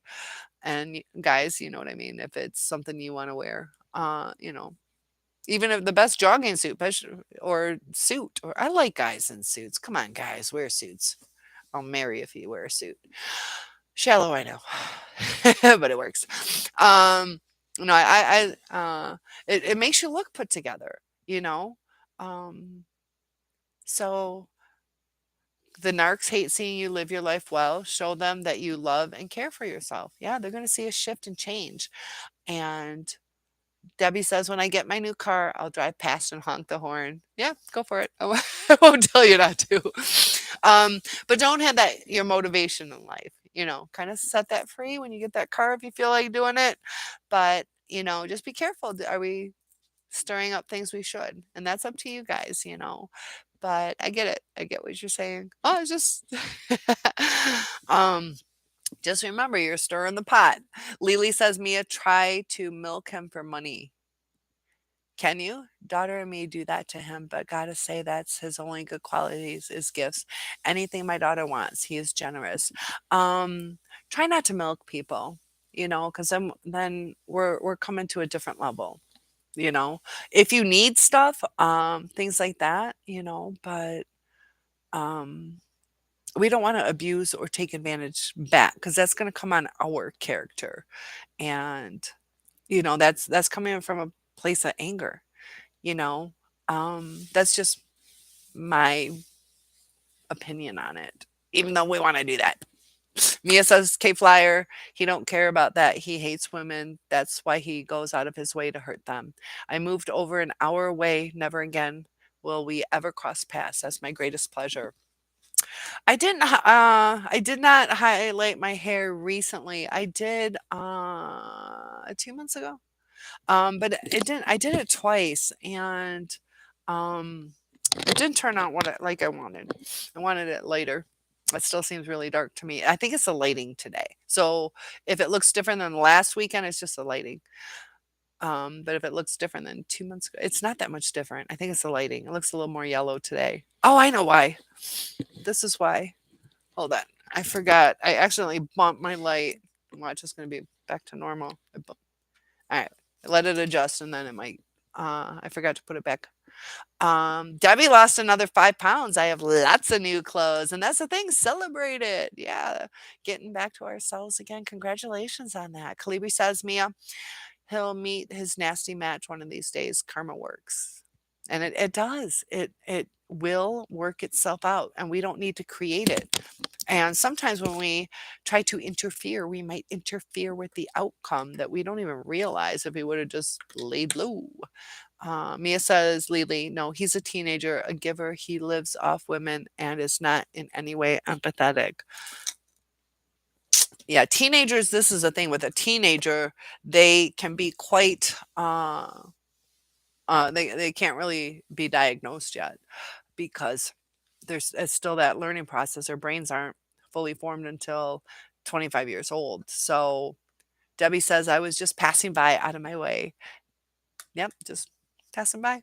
And guys, you know what I mean. If it's something you want to wear, even if the best jogging suit, or suit, or I like guys in suits. Come on, guys, wear suits. I'll marry if you wear a suit. Shallow, I know, but it works. No, it makes you look put together, you know. Um, so the narcs hate seeing you live your life well. Show them that you love and care for yourself. Yeah, they're going to see a shift and change. And Debbie says, when I get my new car, I'll drive past and honk the horn. Yeah, go for it. I won't tell you not to. But don't have that your motivation in life. Kind of set that free when you get that car if you feel like doing it. But, just be careful. Are we stirring up things we should? And that's up to you guys. But I get it. I get what you're saying. Oh, it's just um just remember you're stirring the pot. Lily says, Mia, try to milk him for money. Can you? Daughter and me do that to him, but gotta say that's his only good qualities is gifts. Anything my daughter wants, he is generous. Try not to milk people, because then we're coming to a different level. If you need stuff, things like that, but um, we don't want to abuse or take advantage back because that's going to come on our character, and that's coming from a place of anger. You know, that's just my opinion on it. Even though we want to do that. Mia says, K Flyer, he don't care about that. He hates women. That's why he goes out of his way to hurt them. I moved over an hour away. Never again will we ever cross paths. That's my greatest pleasure. I did not highlight my hair recently. I did 2 months ago. But it didn't I did it twice, and um it didn't turn out like I wanted. I wanted it later. It still seems really dark to me. I think it's the lighting today. So if it looks different than last weekend, it's just the lighting. But if it looks different than 2 months ago, it's not that much different. I think it's the lighting. It looks a little more yellow today. Oh, I know why. This is why. Hold on. I forgot. I accidentally bumped my light. Watch, it's going to be back to normal. All right. Let it adjust and then it might. I forgot to put it back. Debbie lost another 5 pounds. I have lots of new clothes. And that's the thing. Celebrate it. Yeah. Getting back to ourselves again. Congratulations on that. Kalibi says, Mia, he'll meet his nasty match one of these days. Karma works. And it does. It will work itself out. And we don't need to create it. And sometimes when we try to interfere, we might interfere with the outcome that we don't even realize if we would have just laid low. Mia says, Lily, no, he's a teenager, a giver. He lives off women and is not in any way empathetic. Yeah, teenagers, this is a thing with a teenager. They can be quite, they can't really be diagnosed yet because it's still that learning process. Their brains aren't fully formed until 25 years old. So Debbie says, I was just passing by out of my way. Yep, just passing by.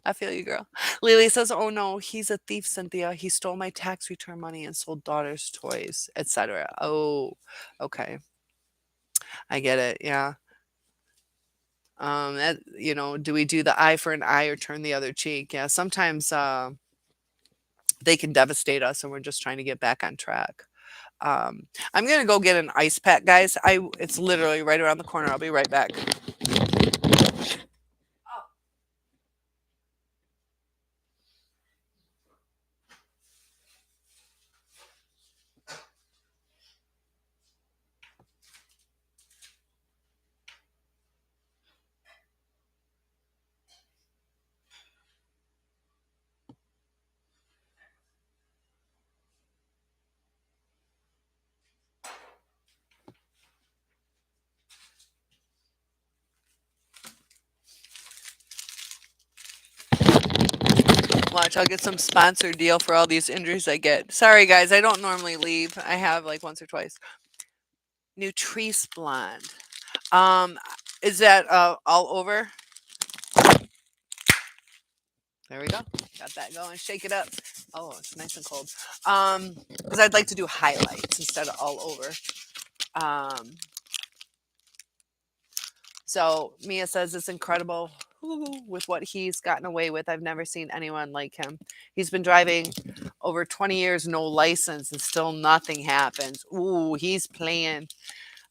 I feel you, girl. Lily says, "Oh no, he's a thief, Cynthia. He stole my tax return money and sold daughter's toys, etc." Oh, okay. I get it. Yeah. Do we do the eye for an eye or turn the other cheek? Yeah. Sometimes they can devastate us, and we're just trying to get back on track. I'm gonna go get an ice pack, guys. It's literally right around the corner. I'll be right back. Watch, I'll get some sponsored deal for all these injuries I get. Sorry, guys, I don't normally leave. I have like once or twice. Nutrice Blonde. Um, is that all over? There we go. Got that going. Shake it up. Oh, it's nice and cold. Because I'd like to do highlights instead of all over. Um, so Mia says it's incredible with what he's gotten away with. I've never seen anyone like him. He's been driving over 20 years, no license, and still nothing happens. Ooh, he's playing.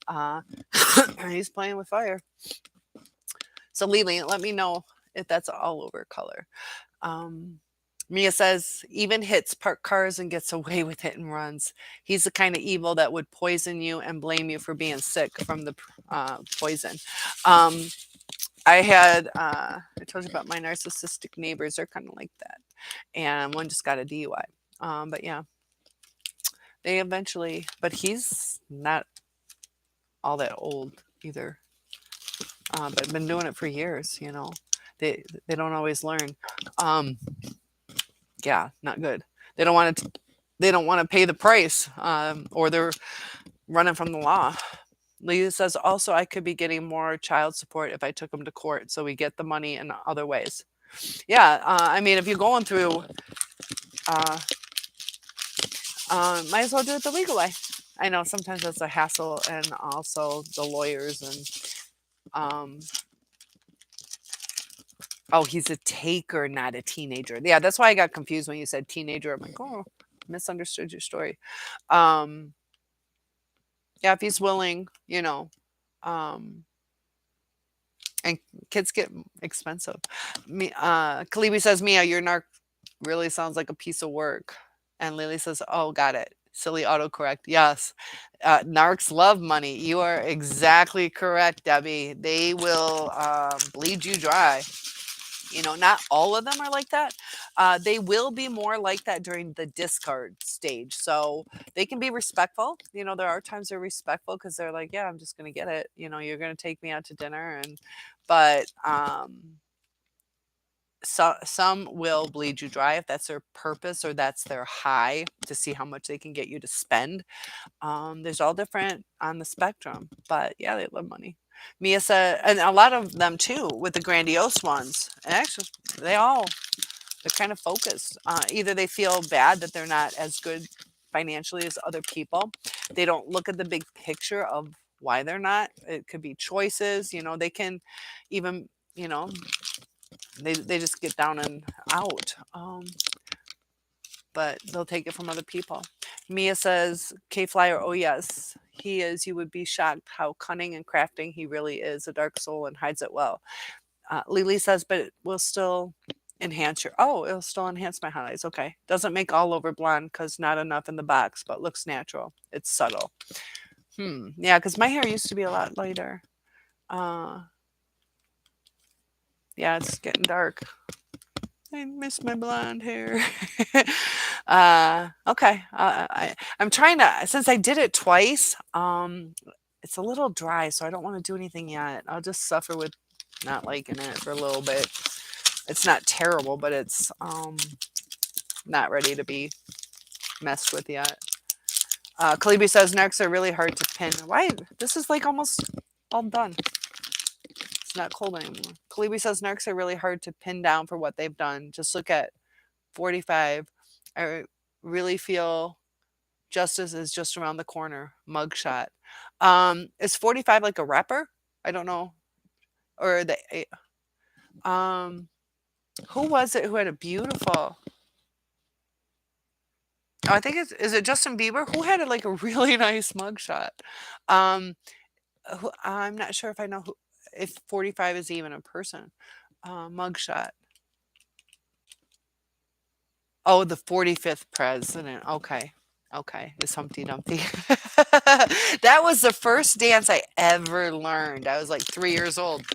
Uh, he's playing with fire. So Lily, let me know if that's all over color. Mia says, even hits parked cars and gets away with hit and runs. He's the kind of evil that would poison you and blame you for being sick from the poison. I told you about my narcissistic neighbors. They're kind of like that. And one just got a DUI. But yeah, they eventually, but he's not all that old either. But been doing it for years, They don't always learn. Yeah, not good. They don't want to. They don't want to pay the price, or they're running from the law. Lisa says also I could be getting more child support if I took them to court, so we get the money in other ways. Yeah, I mean, if you're going through, might as well do it the legal way. I know sometimes it's a hassle, and also the lawyers and. Oh, he's a taker, not a teenager. Yeah, that's why I got confused when you said teenager. I'm like, oh, misunderstood your story. Yeah, if he's willing, and kids get expensive. Kalibi says, Mia, your narc really sounds like a piece of work. And Lily says, oh, got it. Silly autocorrect. Yes. Narcs love money. You are exactly correct, Debbie. They will bleed you dry. Not all of them are like that. They will be more like that during the discard stage. So they can be respectful. There are times they're respectful because they're like, yeah, I'm just going to get it. You're going to take me out to dinner. But some will bleed you dry if that's their purpose or that's their high to see how much they can get you to spend. There's all different on the spectrum. But yeah, they love money. Mia said, and a lot of them too, with the grandiose ones. And actually, they're kind of focused. Either they feel bad that they're not as good financially as other people. They don't look at the big picture of why they're not. It could be choices, they can even, you know, they just get down and out. But they'll take it from other people. Mia says, K Flyer, oh yes, he is. You would be shocked how cunning and crafting he really is. A dark soul and hides it well. Lily says, but it will still it'll still enhance my highlights. Okay. Doesn't make all over blonde because not enough in the box, but looks natural. It's subtle. Yeah, because my hair used to be a lot lighter. Uh, yeah, it's getting dark. I miss my blonde hair. Okay. I'm trying to, since I did it twice, it's a little dry, so I don't want to do anything yet. I'll just suffer with not liking it for a little bit. It's not terrible, but it's not ready to be messed with yet. Kalibi says narcs are really hard to pin. Why? This is like almost all done. It's not cold anymore. Kalibi says narcs are really hard to pin down for what they've done. Just look at 45. I really feel justice is just around the corner. Mugshot. Is 45 like a rapper? I don't know. Or who was it who had a beautiful? Oh, I think is it Justin Bieber who had like a really nice mugshot. I'm not sure if I know if 45 is even a person. Mugshot. Oh, the 45th president. Okay. Okay. It's Humpty Dumpty. That was the first dance I ever learned. I was like 3 years old.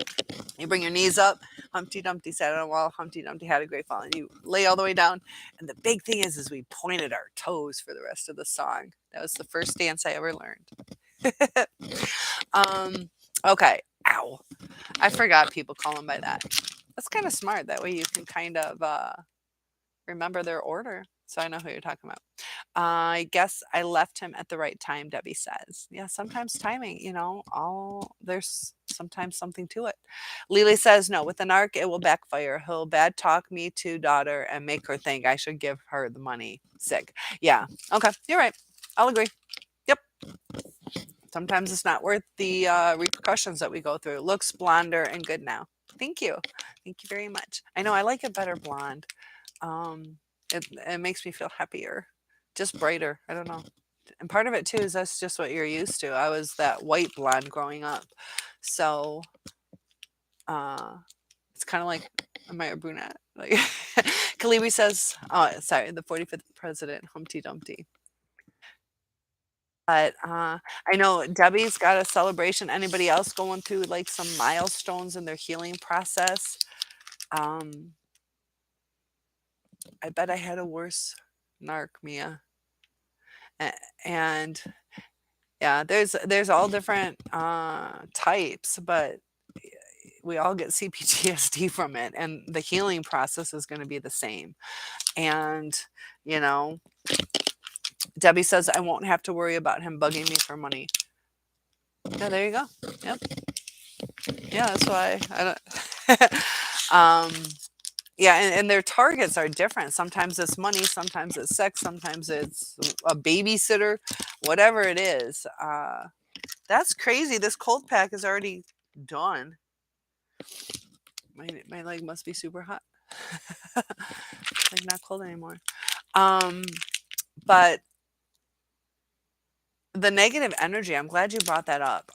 You bring your knees up. Humpty Dumpty sat on a wall. Humpty Dumpty had a great fall. And you lay all the way down. And the big thing is we pointed our toes for the rest of the song. That was the first dance I ever learned. Okay. Ow. I forgot people call them by that. That's kind of smart. That way you can kind of remember their order. So I know who you're talking about. I guess I left him at the right time, Debbie says. Yeah, sometimes timing, there's sometimes something to it. Lily says, no, with an arc, it will backfire. He'll bad talk me to daughter and make her think I should give her the money. Sick. Yeah. Okay. You're right. I'll agree. Yep. Sometimes it's not worth the repercussions that we go through. Looks blonder and good now. Thank you. Thank you very much. I know I like it better blonde. It makes me feel happier, just brighter. I don't know. And part of it too is that's just what you're used to. I was that white blonde growing up. So it's kind of like, am I a brunette? Like Kalibi says, oh, sorry, the 45th president, Humpty Dumpty. But I know Debbie's got a celebration. Anybody else going through like some milestones in their healing process? I bet I had a worse narc, Mia. And yeah, there's all different types, but we all get CPTSD from it, and the healing process is going to be the same. And Debbie says I won't have to worry about him bugging me for money. Yeah, there you go. Yep. Yeah, that's why I don't. Yeah, and their targets are different. Sometimes it's money, sometimes it's sex, sometimes it's a babysitter, whatever it is. That's crazy. This cold pack is already done. My leg must be super hot. Like not cold anymore. But the negative energy, I'm glad you brought that up,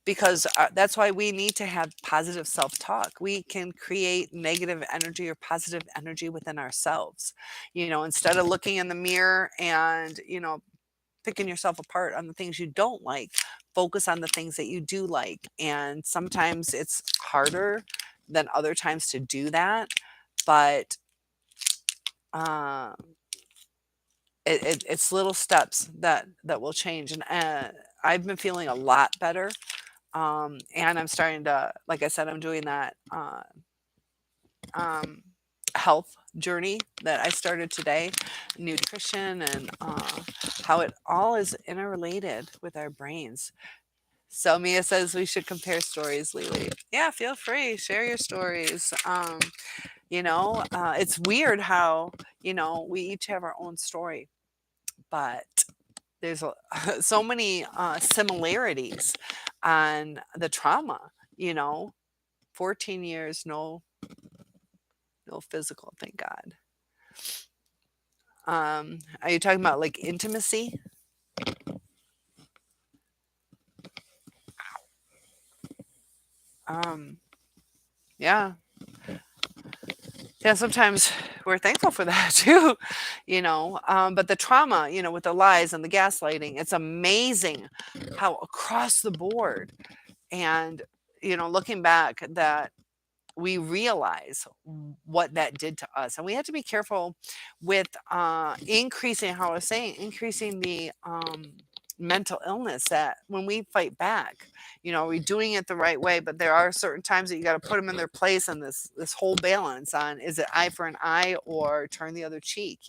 because that's why we need to have positive self-talk. We can create negative energy or positive energy within ourselves. Instead of looking in the mirror and, picking yourself apart on the things you don't like, focus on the things that you do like. And sometimes it's harder than other times to do that. But it's little steps that will change, and I've been feeling a lot better, and I'm starting to, like I said, I'm doing that health journey that I started today, nutrition, and how it all is interrelated with our brains. So Mia says we should compare stories, Lily. Yeah, feel free, share your stories. It's weird how we each have our own story. but there's so many similarities on the trauma, you know. 14 years, no physical, thank God. Are you talking about like intimacy? Um, yeah. Yeah, sometimes we're thankful for that too, but the trauma, with the lies and the gaslighting, it's amazing how across the board and, looking back that we realize what that did to us. And we have to be careful with increasing, how I was saying, increasing the mental illness that when we fight back, are we doing it the right way? But there are certain times that you got to put them in their place, and this whole balance on, is it eye for an eye or turn the other cheek,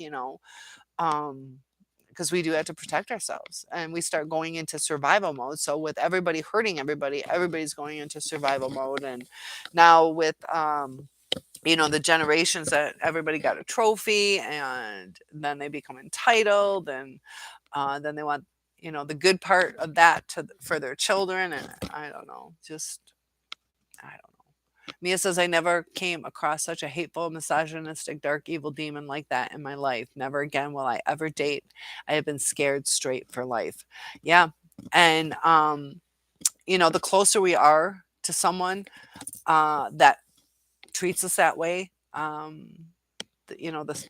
um, because we do have to protect ourselves, and we start going into survival mode. So with everybody hurting everybody, everybody's going into survival mode. And now with the generations that everybody got a trophy, and then they become entitled, and then they want the good part of that for their children. And I don't know, just I don't know. Mia says, I never came across such a hateful, misogynistic, dark, evil demon like that in my life. Never again will I ever date. I have been scared straight for life. Yeah. And, the closer we are to someone that treats us that way, the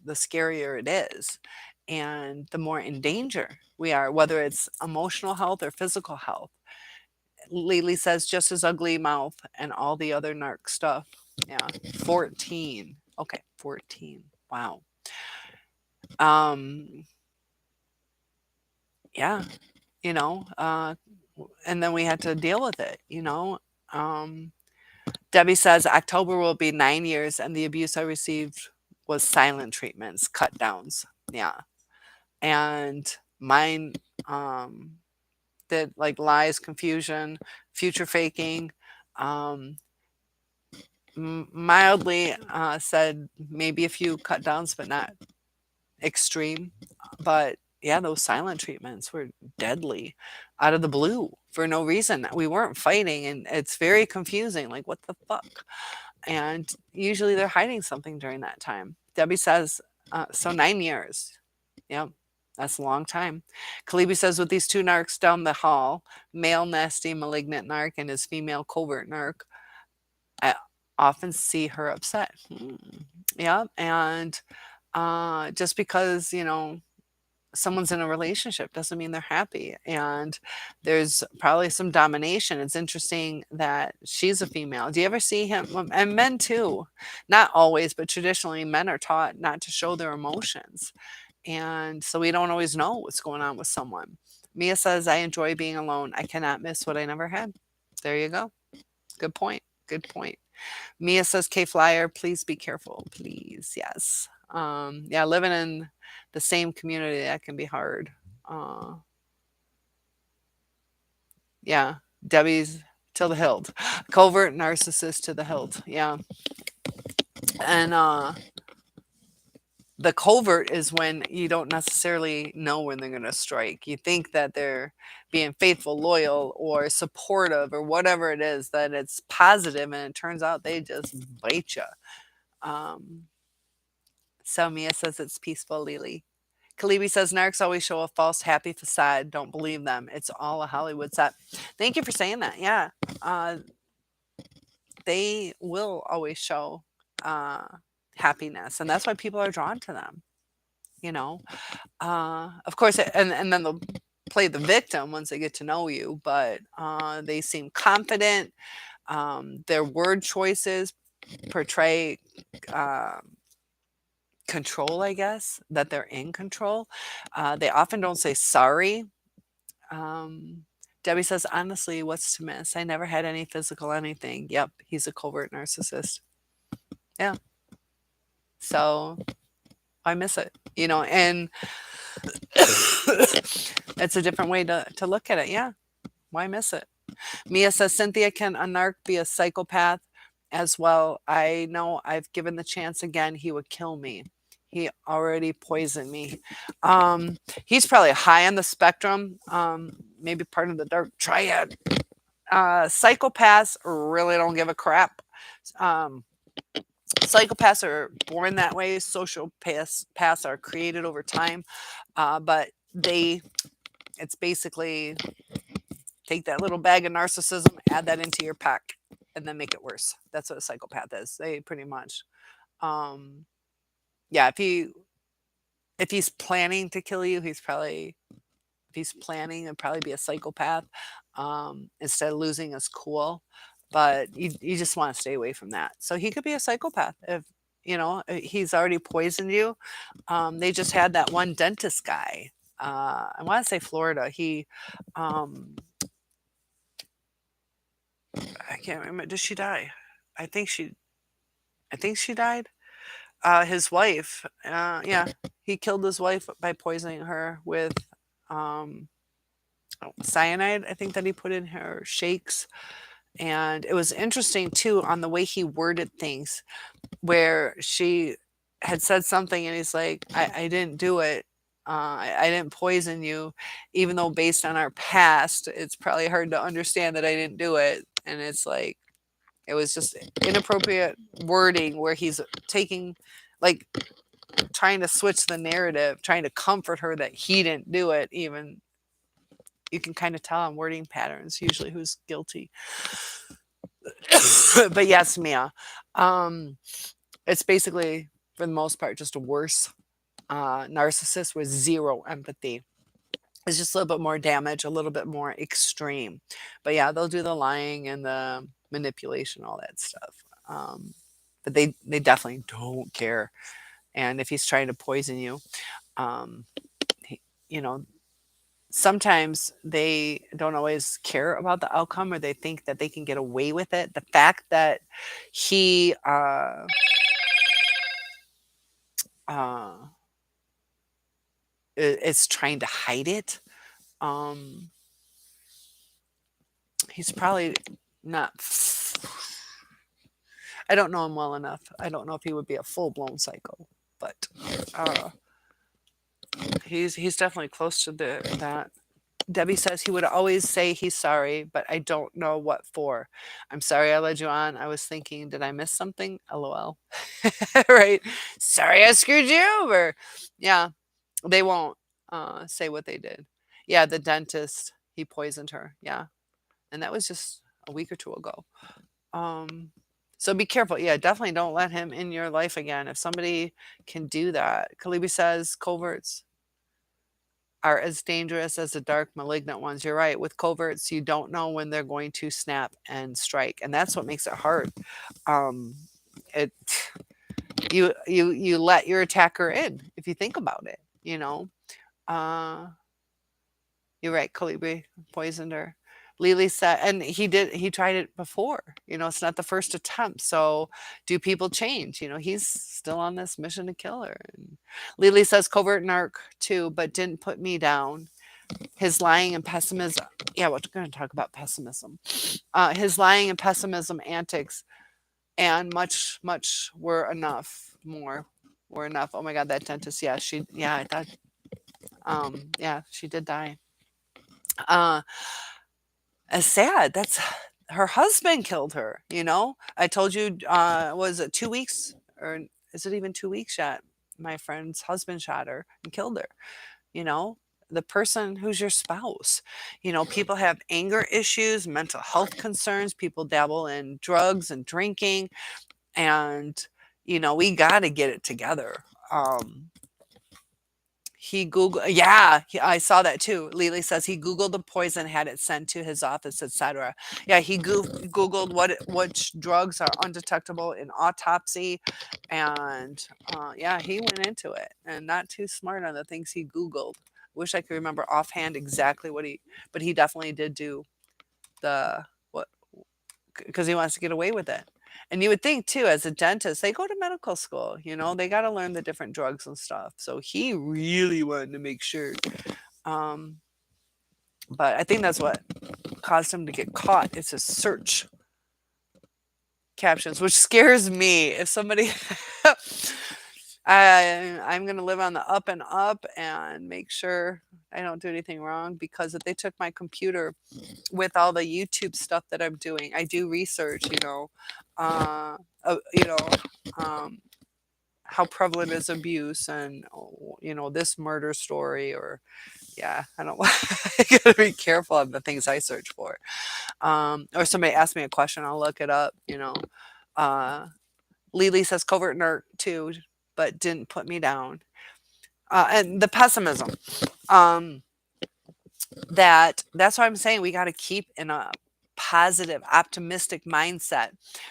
scarier it is. And the more in danger we are, whether it's emotional health or physical health. Lily says, just as ugly mouth and all the other narc stuff. Yeah. 14. Okay, 14. Wow. Um, yeah, and then we had to deal with it, Um, Debbie says October will be 9 years, and the abuse I received was silent treatments, cut downs. Yeah. And mine did like lies, confusion, future faking. Um, Mildly said maybe a few cut downs, but not extreme. But yeah, those silent treatments were deadly, out of the blue for no reason. We weren't fighting, and it's very confusing. Like, what the fuck? And usually they're hiding something during that time. Debbie says, so 9 years. Yep. That's a long time. Kalibi says, with these two narcs down the hall, male nasty malignant narc and his female covert narc, I often see her upset. Yeah. And just because, someone's in a relationship doesn't mean they're happy. And there's probably some domination. It's interesting that she's a female. Do you ever see him? And men too. Not always, but traditionally, men are taught not to show their emotions. And so we don't always know what's going on with someone. Mia says, I enjoy being alone. I cannot miss what I never had. There you go. Good point. Good point. Mia says, K Flyer, please be careful. Please. Yes. Yeah, living in the same community, that can be hard. Uh, yeah. Debbie's till the hilt. Covert narcissist to the hilt. Yeah. And the covert is when you don't necessarily know when they're going to strike. You think that they're being faithful, loyal, or supportive, or whatever it is, that it's positive, and it turns out they just bite you. So Mia says it's peaceful, Lily. Kalibi says narcs always show a false happy facade. Don't believe them. It's all a Hollywood set. Thank you for saying that. Yeah. They will always show happiness, and that's why people are drawn to them. Of course, and then they'll play the victim once they get to know you, but they seem confident. Their word choices portray control, I guess, that they're in control. They often don't say sorry. Debbie says, honestly, what's to miss? I never had any physical anything. Yep, he's a covert narcissist. Yeah. So I miss it, and it's a different way to look at it. Yeah. Why miss it? Mia says, Cynthia, can a narc be a psychopath as well? I know I've given the chance again. He would kill me. He already poisoned me. He's probably high on the spectrum, maybe part of the dark triad. Psychopaths really don't give a crap. Um, Psychopaths are born that way. Sociopaths are created over time, but it's basically take that little bag of narcissism, add that into your pack, and then make it worse. That's what a psychopath is. They pretty much, um, yeah. If he's planning to kill you, if he's planning, it'd probably be a psychopath, instead of losing his cool. But you just want to stay away from that. So he could be a psychopath if he's already poisoned you. They just had that one dentist guy. I want to say Florida. I can't remember. Did she die? I think she. I think she died. His wife. Yeah, he killed his wife by poisoning her with um, cyanide. I think that he put in her shakes, and it was interesting too on the way he worded things, where she had said something, and he's like, "I didn't do it. I didn't poison you, even though based on our past, it's probably hard to understand that I didn't do it." And it's like it was just inappropriate wording where he's taking, like, trying to switch the narrative, trying to comfort her that he didn't do it. Even you can kind of tell on wording patterns usually who's guilty. But yes, Mia, um, it's basically for the most part just a worse narcissist with zero empathy. It's just a little bit more damage, a little bit more extreme. But yeah, they'll do the lying and the manipulation, all that stuff. But they definitely don't care. And if he's trying to poison you, um, he, you know, sometimes they don't always care about the outcome, or they think that they can get away with it. The fact that he uh, is trying to hide it, um, he's probably not. I don't know him well enough. I don't know if he would be a full blown psycho, but uh, he's definitely close to that. Debbie says he would always say he's sorry, but I don't know what for. I'm sorry I led you on. I was thinking, did I miss something? LOL. Right? Sorry I screwed you over. Yeah, they won't say what they did. Yeah, the dentist, he poisoned her. Yeah. And that was just a week or two ago. Um, so be careful. Yeah, definitely don't let him in your life again. If somebody can do that, Kalibi says coverts are as dangerous as the dark malignant ones. You're right. With coverts, you don't know when they're going to snap and strike, and that's what makes it hard. Um, it you let your attacker in if you think about it. Uh, you're right. Colibri poisoned her. Lily said, and he tried it before. It's not the first attempt. So do people change? He's still on this mission to kill her. And Lily says covert narc too, but didn't put me down. His lying and pessimism. Yeah, we're going to talk about pessimism. His lying and pessimism antics and much, much were enough. More were enough. Oh my God, that dentist. Yeah, I thought, yeah, she did die. Sad. That's her husband killed her. I told you, was it 2 weeks, or is it even 2 weeks yet? My friend's husband shot her and killed her. You know, the person who's your spouse. People have anger issues, mental health concerns. People dabble in drugs and drinking, and we got to get it together. He Googled, yeah, I saw that too. Lily says he Googled the poison, had it sent to his office, etc. Yeah, he Googled which drugs are undetectable in autopsy, and yeah, he went into it, and not too smart on the things he Googled. Wish I could remember offhand exactly but he definitely did do the what, because he wants to get away with it. And you would think too, as a dentist, they go to medical school, they got to learn the different drugs and stuff. So he really wanted to make sure. Um, but I think that's what caused him to get caught. It's his search captions, which scares me. If somebody, I'm gonna live on the up and up and make sure I don't do anything wrong, because if they took my computer with all the YouTube stuff that I'm doing, I do research, uh, you know, um, how prevalent is abuse, and this murder story, or yeah, I don't I gotta be careful of the things I search for. Or somebody asks me a question, I'll look it up. Uh, Lily says covert nerk too, but didn't put me down. And the pessimism. Um, that's why I'm saying we got to keep in a positive, optimistic mindset,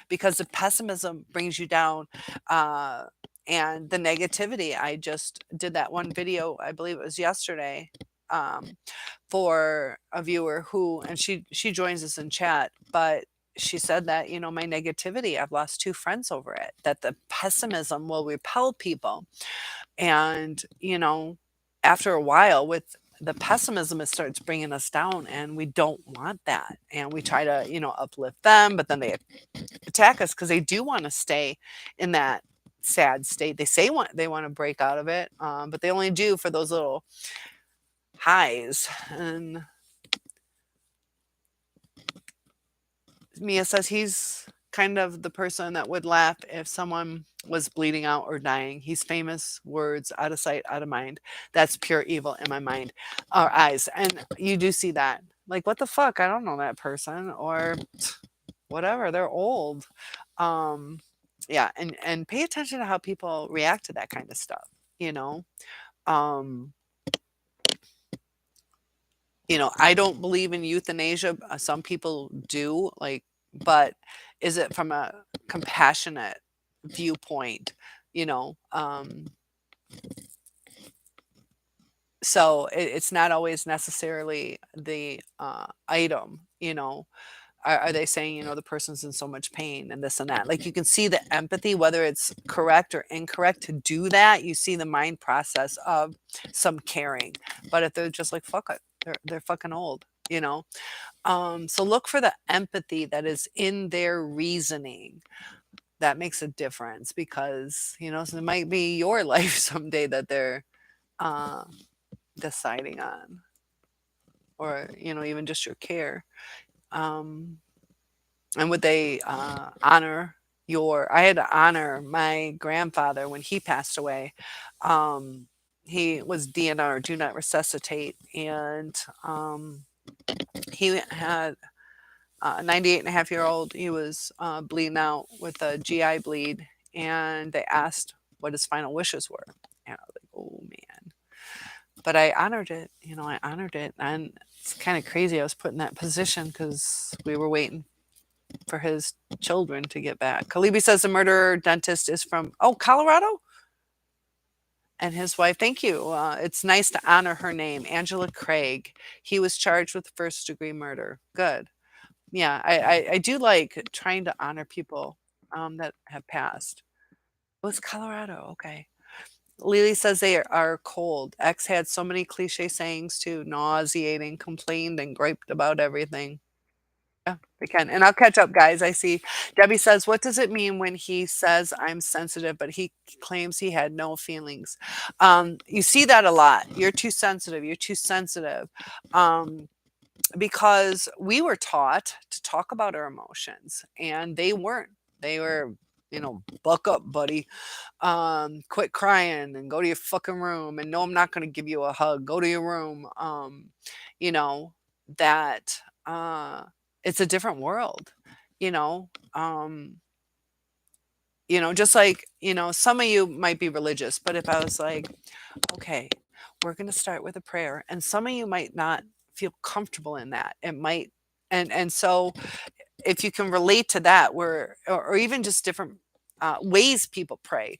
because the pessimism brings you down. Uh, and the negativity. I just did that one video, I believe it was yesterday, um, for a viewer who, and she joins us in chat, but she said that, my negativity, I've lost two friends over it, that the pessimism will repel people. And, after a while, with the pessimism, it starts bringing us down, and we don't want that. And we try to, uplift them, but then they attack us because they do want to stay in that sad state. They want to break out of it, but they only do for those little highs. And Mia says he's kind of the person that would laugh if someone was bleeding out or dying. He's famous words, out of sight, out of mind. That's pure evil in my mind or eyes. And you do see that. Like, what the fuck? I don't know that person, or whatever. They're old. Um, yeah, and pay attention to how people react to that kind of stuff, you know. Um, I don't believe in euthanasia. Some people do, like, but is it from a compassionate viewpoint? You know, so it's not always necessarily the item. Are they saying, the person's in so much pain and this and that? Like, you can see the empathy, whether it's correct or incorrect to do that. You see the mind process of some caring. But if they're just like, fuck it, they're fucking old. So look for the empathy that is in their reasoning. That makes a difference, because, so it might be your life someday that they're uh, deciding on, or, even just your care. Um, And would they honor I had to honor my grandfather when he passed away. Um, he was DNR, do not resuscitate. And he had a 98.5-year-old. He was bleeding out with a GI bleed. And they asked what his final wishes were. And I was like, oh, man. But I honored it. I honored it. And it's kind of crazy. I was put in that position because we were waiting for his children to get back. Kalibi says the murderer dentist is from, Colorado? And his wife, thank you. It's nice to honor her name, Angela Craig. He was charged with first degree murder. Good. Yeah, I do like trying to honor people that have passed. Oh, it's Colorado. Okay. Lily says they are cold. X had so many cliche sayings too, nauseating, complained, and griped about everything. Yeah, they can. And I'll catch up, guys. I see Debbie says, what does it mean when he says I'm sensitive, but he claims he had no feelings? You see that a lot. You're too sensitive. You're too sensitive. Because we were taught to talk about our emotions, and they weren't. They were, buck up, buddy. Quit crying and go to your fucking room. And no, I'm not going to give you a hug. Go to your room. You know, that it's a different world, you know. Just like, some of you might be religious, but if I was like, okay, we're going to start with a prayer, and some of you might not feel comfortable in that. It might, and so if you can relate to that, where or even just different ways people pray,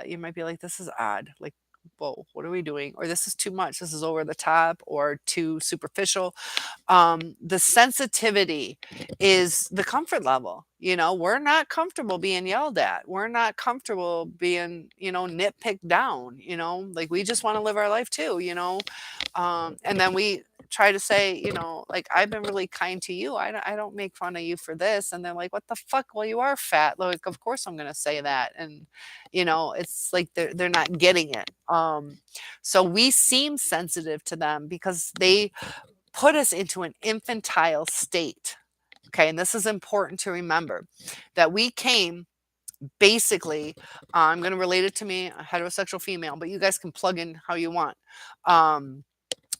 you might be like, this is odd, like, whoa, what are we doing? Or this is too much, this is over the top or too superficial. The sensitivity is the comfort level. We're not comfortable being yelled at. We're not comfortable being, nitpicked down, like, we just want to live our life too. And then we try to say, like, "I've been really kind to you. I don't make fun of you for this." And they're like, "What the fuck? Well, you are fat." Like, of course I'm gonna say that. And it's like they're not getting it. So we seem sensitive to them because they put us into an infantile state. Okay, and this is important to remember that we came basically, I'm going to relate it to me, a heterosexual female, but you guys can plug in how you want. Um,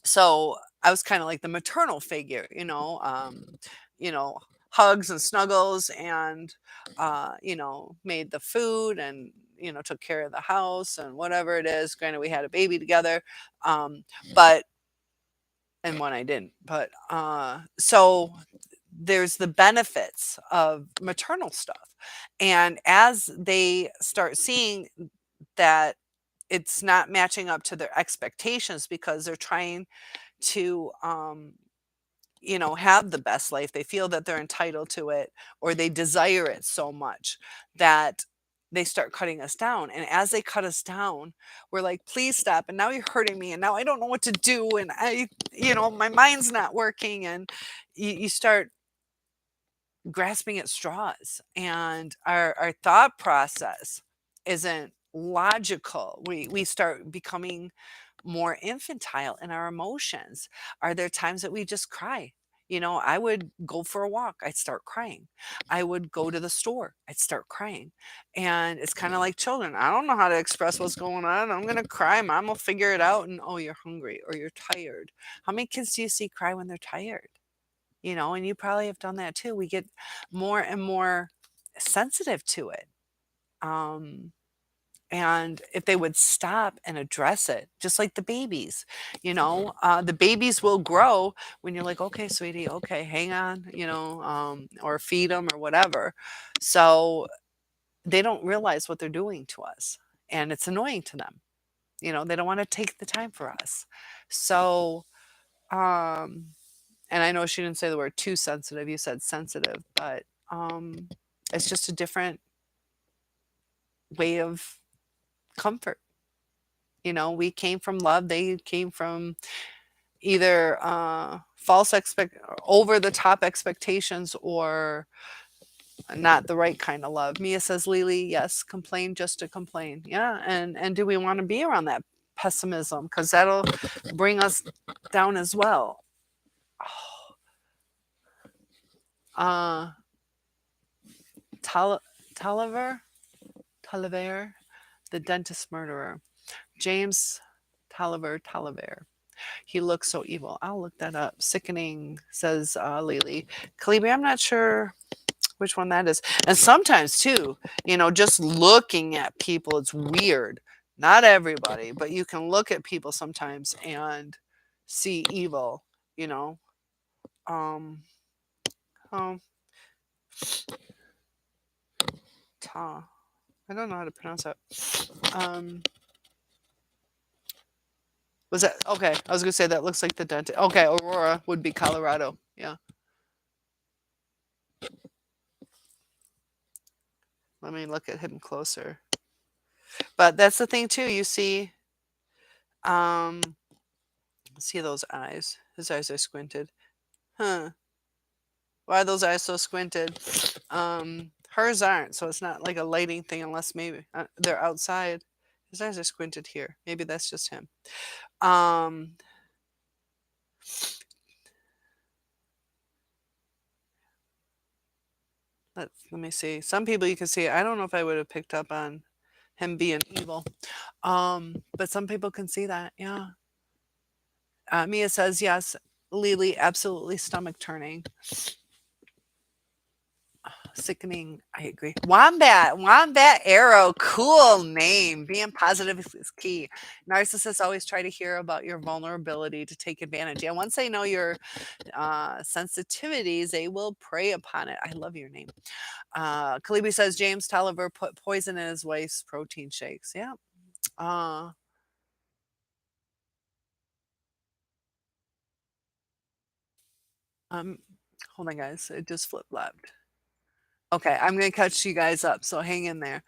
so I was kind of like the maternal figure, you know, hugs and snuggles, and made the food, and took care of the house and whatever it is. Granted, we had a baby together, but and one I didn't. But so there's the benefits of maternal stuff. And as they start seeing that it's not matching up to their expectations because they're trying to have the best life. They feel that they're entitled to it, or they desire it so much that they start cutting us down. And as they cut us down, we're like, please stop. And now you're hurting me. And now I don't know what to do. And my mind's not working. And you start grasping at straws, and our thought process isn't logical. We start becoming more infantile in our emotions. Are there times that we just cry? I would go for a walk, I'd start crying. I would go to the store, I'd start crying. And it's kind of like children. I don't know how to express what's going on. I'm going to cry. Mom will figure it out. And oh, you're hungry or you're tired. How many kids do you see cry when they're tired? And you probably have done that too. We get more and more sensitive to it. Um, and if they would stop and address it, just like the babies, the babies will grow when you're like, okay, sweetie, okay, hang on, or feed them or whatever. So they don't realize what they're doing to us, and it's annoying to them. They don't want to take the time for us. So, um, and I know she didn't say the word too sensitive, you said sensitive, but it's just a different way of comfort. We came from love, they came from either over the top expectations, or not the right kind of love. Mia says, Lily, yes, complain just to complain. Yeah, and do we want to be around that pessimism? Because that'll bring us down as well. Uh, Tolliver, the dentist murderer. James Tolliver. He looks so evil. I'll look that up. Sickening, says Lily. Kalibi, I'm not sure which one that is. And sometimes too, just looking at people, it's weird. Not everybody, but you can look at people sometimes and see evil, you know. Um, oh, I don't know how to pronounce that. Um, was that okay? I was gonna say that looks like the dentist. Okay, Aurora would be Colorado. Yeah. Let me look at him closer. But that's the thing too. You um, see those eyes. His eyes are squinted. Huh. Why are those eyes so squinted? Hers aren't, so it's not like a lighting thing unless maybe they're outside. His eyes are squinted here. Maybe that's just him. Let me see. Some people you can see. I don't know if I would have picked up on him being evil. But some people can see that. Yeah. Mia says yes. Lily, absolutely stomach turning. Sickening. I agree. Wombat Arrow. Cool name. Being positive is key. Narcissists always try to hear about your vulnerability to take advantage. And once they know your sensitivities, they will prey upon it. I love your name. Kalibi says James Tolliver put poison in his wife's protein shakes. Yeah. Hold on, guys. It just flip-flopped. Okay, I'm gonna catch you guys up, so hang in there.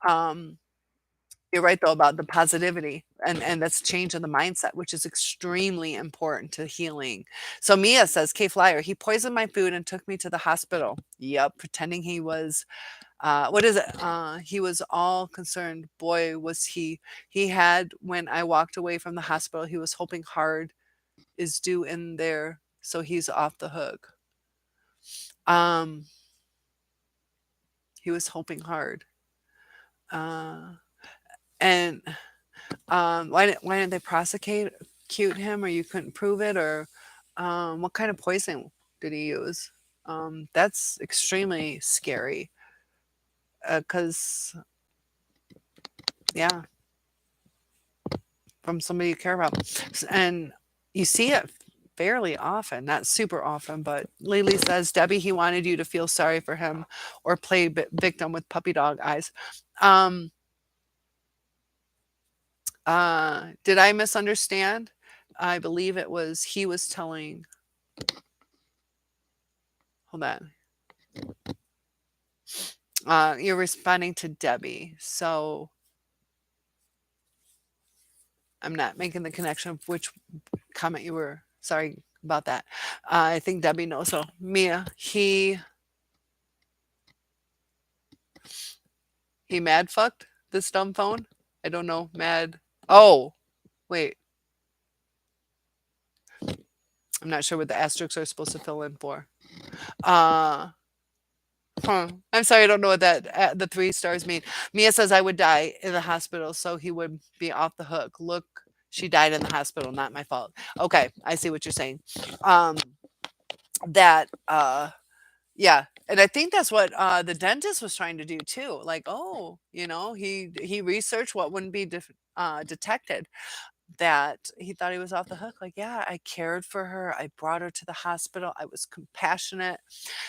You're right though about the positivity. and that's change in the mindset, which is extremely important to healing. So Mia says, K Flyer, he poisoned my food and took me to the hospital. Yep, pretending he was what is it? He was all concerned. Boy, was he had when I walked away from the hospital, he was hoping hard is due in there, so he's off the hook. Um, he was hoping hard. Uh, and why didn't they prosecute him, or you couldn't prove it, or what kind of poison did he use? That's extremely scary. Because yeah, from somebody you care about, and you see it fairly often, not super often. But Lily says, Debbie, he wanted you to feel sorry for him or play victim with puppy dog eyes. Um, did I misunderstand? I believe it was he was telling. Hold on. You're responding to Debbie, so I'm not making the connection of which comment you were. Sorry about that. I think Debbie knows. So Mia, he mad fucked this dumb phone. I don't know. Mad. Oh, wait. I'm not sure what the asterisks are supposed to fill in for. I'm sorry, I don't know what that the 3 stars mean. Mia says I would die in the hospital, so he would be off the hook. Look, she died in the hospital, not my fault. Okay, I see what you're saying. Um, that yeah, and I think that's what the dentist was trying to do too. Like, oh, he researched what wouldn't be detected, that he thought he was off the hook. Like, yeah, I cared for her. I brought her to the hospital. I was compassionate.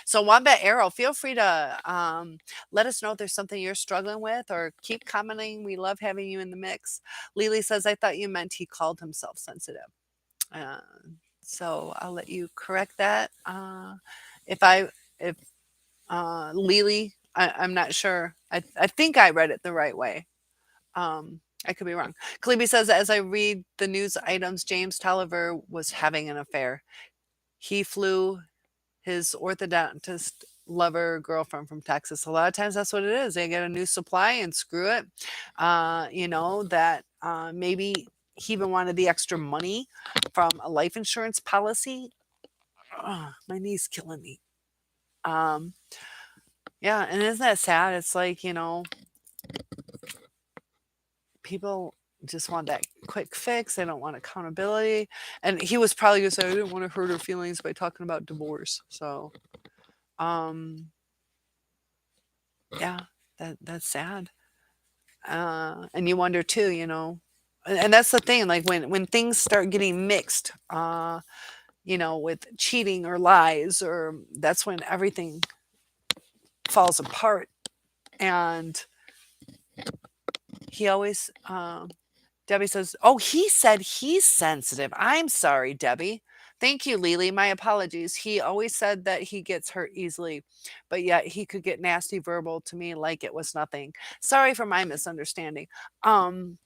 So, Wombat Arrow, feel free to let us know if there's something you're struggling with, or keep commenting. We love having you in the mix. Lily says, I thought you meant he called himself sensitive. Uh, so, I'll let you correct that. If Lily, I'm not sure. I think I read it the right way. I could be wrong. Cleby says, as I read the news items, James Tolliver was having an affair. He flew his orthodontist lover girlfriend from Texas. A lot of times that's what it is. They get a new supply and screw it. That maybe he even wanted the extra money from a life insurance policy. My knee's killing me. Yeah, and isn't that sad? It's like, people just want that quick fix. They don't want accountability. And he was probably gonna say, I didn't want to hurt her feelings by talking about divorce. So yeah, that's sad. And you wonder too, and that's the thing, like when things start getting mixed, with cheating or lies, or that's when everything falls apart. And he always Debbie says, oh, he said he's sensitive. I'm sorry, Debbie. Thank you, Lily. My apologies. He always said that he gets hurt easily, but yet he could get nasty verbal to me like it was nothing. Sorry for my misunderstanding. Um,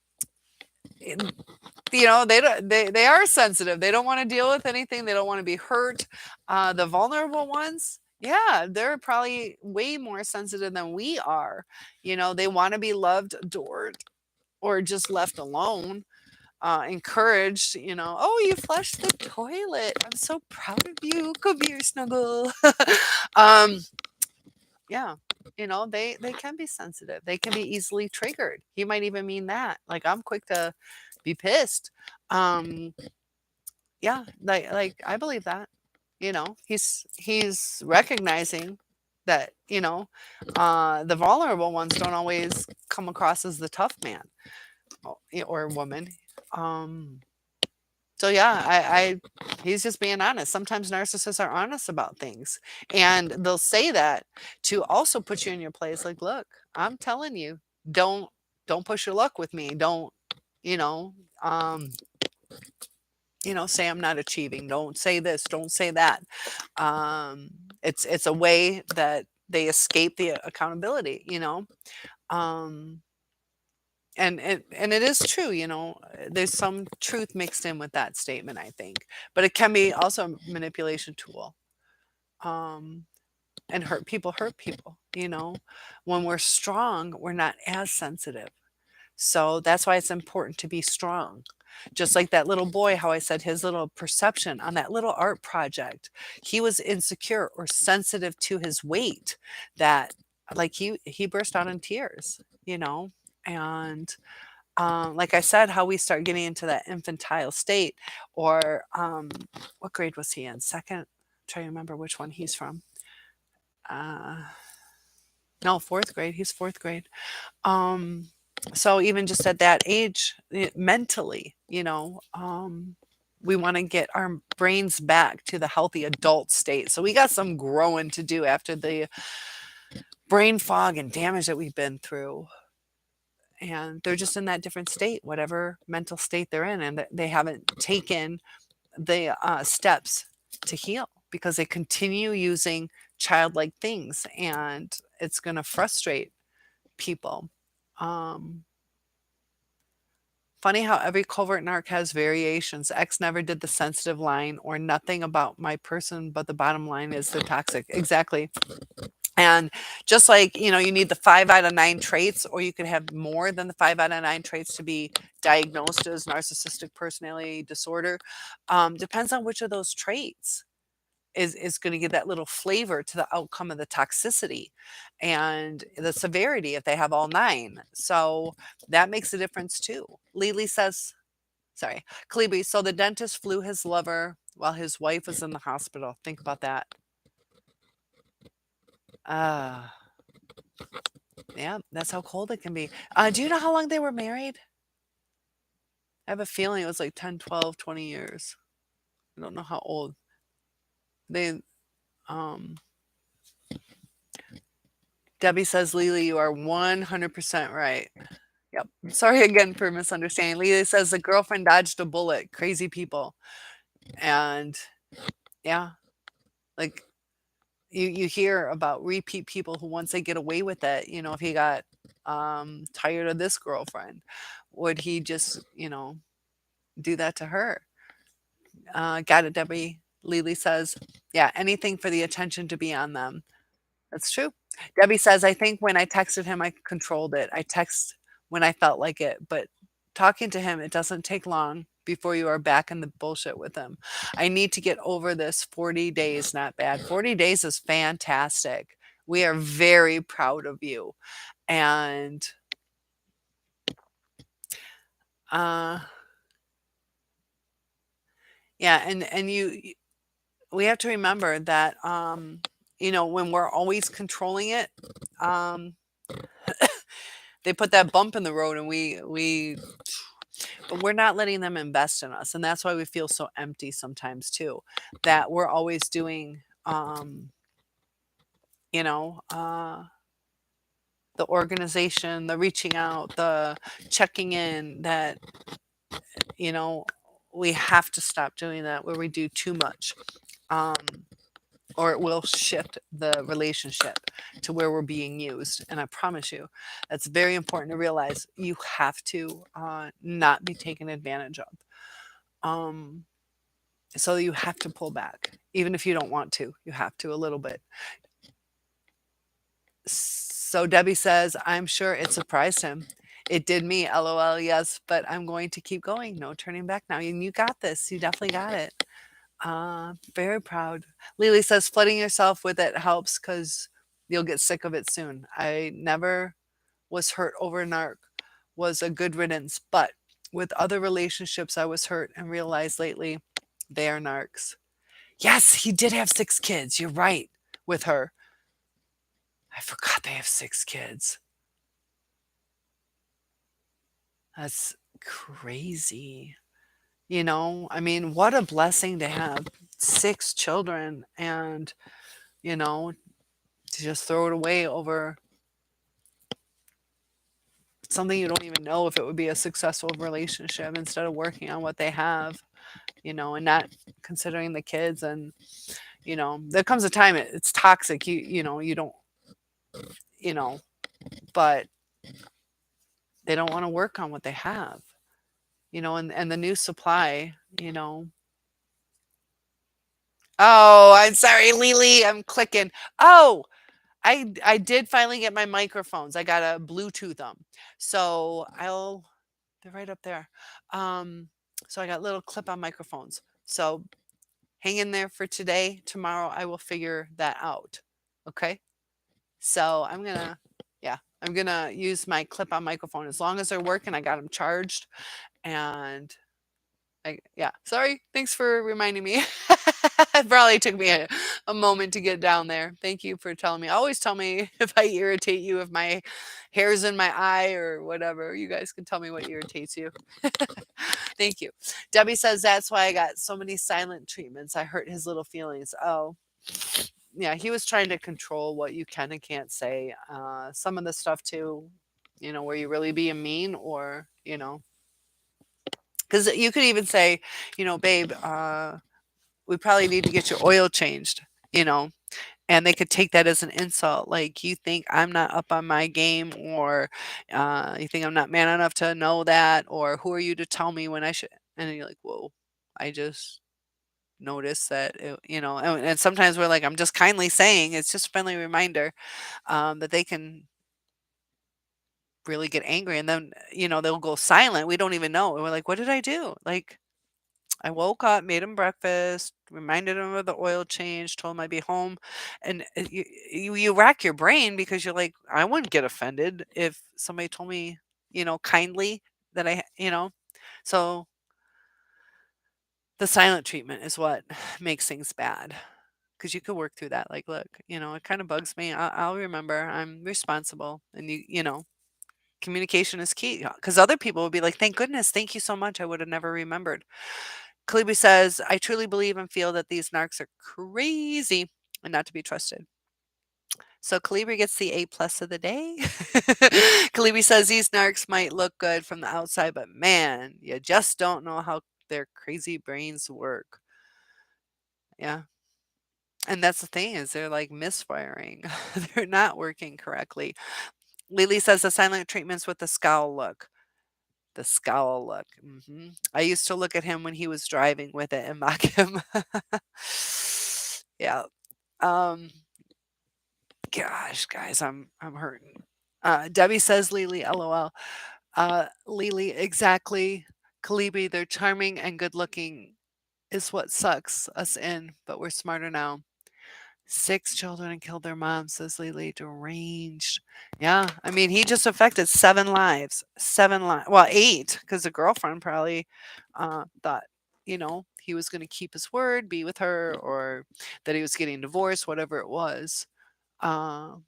it- they are sensitive. They don't want to deal with anything. They don't want to be hurt. The vulnerable ones, yeah, they're probably way more sensitive than we are. They want to be loved, adored, or just left alone, encouraged, oh, you flushed the toilet. I'm so proud of you. Come here, snuggle. um, yeah, they can be sensitive. They can be easily triggered. He might even mean that. Like, I'm quick to be pissed. Um, yeah, like I believe that. He's recognizing that, the vulnerable ones don't always come across as the tough man or woman. Um, So yeah, he's just being honest. Sometimes narcissists are honest about things, and they'll say that to also put you in your place. Like, look, I'm telling you, don't don't push your luck with me. Don't, you know, um, say I'm not achieving. Don't say this. Don't say that. Um, it's a way that they escape the accountability. Um, And it is true, there's some truth mixed in with that statement, I think. But it can be also a manipulation tool. Um, and hurt people, When we're strong, we're not as sensitive. So that's why it's important to be strong. Just like that little boy, how I said his little perception on that little art project, he was insecure or sensitive to his weight that like he burst out in tears, and like I said, how we start getting into that infantile state, or what grade was he in? Second? Try to remember which one he's from. Uh, no, fourth grade. He's fourth grade. Um, so even just at that age, mentally, we want to get our brains back to the healthy adult state. So we got some growing to do after the brain fog and damage that we've been through. And they're just in that different state, whatever mental state they're in, and they haven't taken the steps to heal because they continue using childlike things, and it's going to frustrate people. Um, Funny how every covert narc has variations. X never did the sensitive line or nothing about my person, but the bottom line is they're toxic. Exactly. And just like, you need the 5 out of 9 traits, or you could have more than the 5 out of 9 traits to be diagnosed as narcissistic personality disorder. Depends on which of those traits is going to give that little flavor to the outcome of the toxicity and the severity if they have all 9. So that makes a difference too. Lily says, sorry, Kalibi, so the dentist flew his lover while his wife was in the hospital. Think about that. Uh, yeah, that's how cold it can be. Do you know how long they were married? I have a feeling it was like 10, 12, 20 years. I don't know how old. They, um, Debbie says, Lily, you are 100% right. Yep. Sorry again for misunderstanding. Lily says the girlfriend dodged a bullet. Crazy people. And yeah, like you hear about repeat people who once they get away with it, if he got tired of this girlfriend, would he just, do that to her? Got it, Debbie. Lily says, yeah, anything for the attention to be on them. That's true. Debbie says, I think when I texted him, I controlled it. I text when I felt like it, but talking to him, it doesn't take long before you are back in the bullshit with him. I need to get over this. 40 days, not bad. 40 days is fantastic. We are very proud of you. And yeah, and we have to remember that when we're always controlling it, they put that bump in the road, and but we're not letting them invest in us, and that's why we feel so empty sometimes too, that we're always doing you know uh the organization, the reaching out, the checking in, that you know we have to stop doing that where we do too much, um or it will shift the relationship to where we're being used. And I promise you, that's very important to realize. You have to not be taken advantage of. Um, so you have to pull back, even if you don't want to. You have to a little bit. So Debbie says, I'm sure it surprised him. It did me, LOL, yes, but I'm going to keep going. No turning back now. And you got this. You definitely got it. Very proud. Lily says, flooding yourself with it helps because you'll get sick of it soon. I never was hurt over narc, was a good riddance, but with other relationships, I was hurt and realized lately they are narcs. Yes, he did have 6 kids. You're right with her. I forgot they have 6 kids. That's crazy. I mean, what a blessing to have 6 children and, to just throw it away over something you don't even know if it would be a successful relationship, instead of working on what they have, and not considering the kids. And, there comes a time it's toxic. You don't, you know, but They don't want to work on what they have, and the new supply, you know. Oh, I'm sorry, Lily. I'm clicking. Oh, I did finally get my microphones. I got to Bluetooth them. So they're right up there. Um, so I got little clip-on microphones. So hang in there for today. Tomorrow I will figure that out. Okay? So yeah, I'm gonna use my clip-on microphone as long as they're working. I got them charged, and yeah. Sorry. Thanks for reminding me. It probably took me a moment to get down there. Thank you for telling me. Always tell me if I irritate you, if my hair's in my eye or whatever. You guys can tell me what irritates you. Thank you. Debbie says that's why I got so many silent treatments. I hurt his little feelings. Oh, yeah. He was trying to control what you can and can't say. Some of the stuff too, where you really being mean or, because you could even say, babe, we probably need to get your oil changed, you know, and they could take that as an insult. Like, you think I'm not up on my game, or you think I'm not man enough to know that, or who are you to tell me when I should? And then you're like, whoa, I just noticed that, and sometimes we're like, I'm just kindly saying, it's just a friendly reminder that they can really get angry, and then, they'll go silent. We don't even know. And we're like, what did I do? Like, I woke up, made him breakfast, reminded him of the oil change, told him I'd be home, and you rack your brain because you're like, I wouldn't get offended if somebody told me, kindly that So the silent treatment is what makes things bad, because you could work through that. Like, look, it kind of bugs me. I'll remember. I'm responsible, and communication is key. Because other people would be like, thank goodness, thank you so much. I would have never remembered. Kalibi says, I truly believe and feel that these narcs are crazy and not to be trusted. So Calibri gets the A plus of the day. Calibri says these narcs might look good from the outside, but man, you just don't know how their crazy brains work. Yeah. And that's the thing, is they're like misfiring. They're not working correctly. Lily says the silent treatments with the scowl look. The scowl look. I used to look at him when he was driving with it and mock him. Yeah. Um, Gosh, guys, I'm hurting. Debbie says, Lily, LOL. Lily, exactly. Kalibi, they're charming and good looking is what sucks us in, but we're smarter now. 6 children and killed their mom, says Lily. Deranged. Yeah, I mean, he just affected 7 lives. 7 lives. Well, 8, because the girlfriend probably thought, he was going to keep his word, be with her, or that he was getting divorced, whatever it was. Let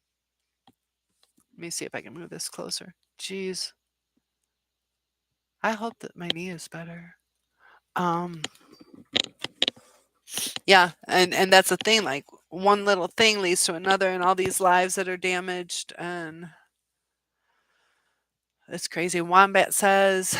me see if I can move this closer. Jeez. I hope that my knee is better. Um, yeah, and that's the thing, like, one little thing leads to another, and all these lives that are damaged, and it's crazy. Wombat says,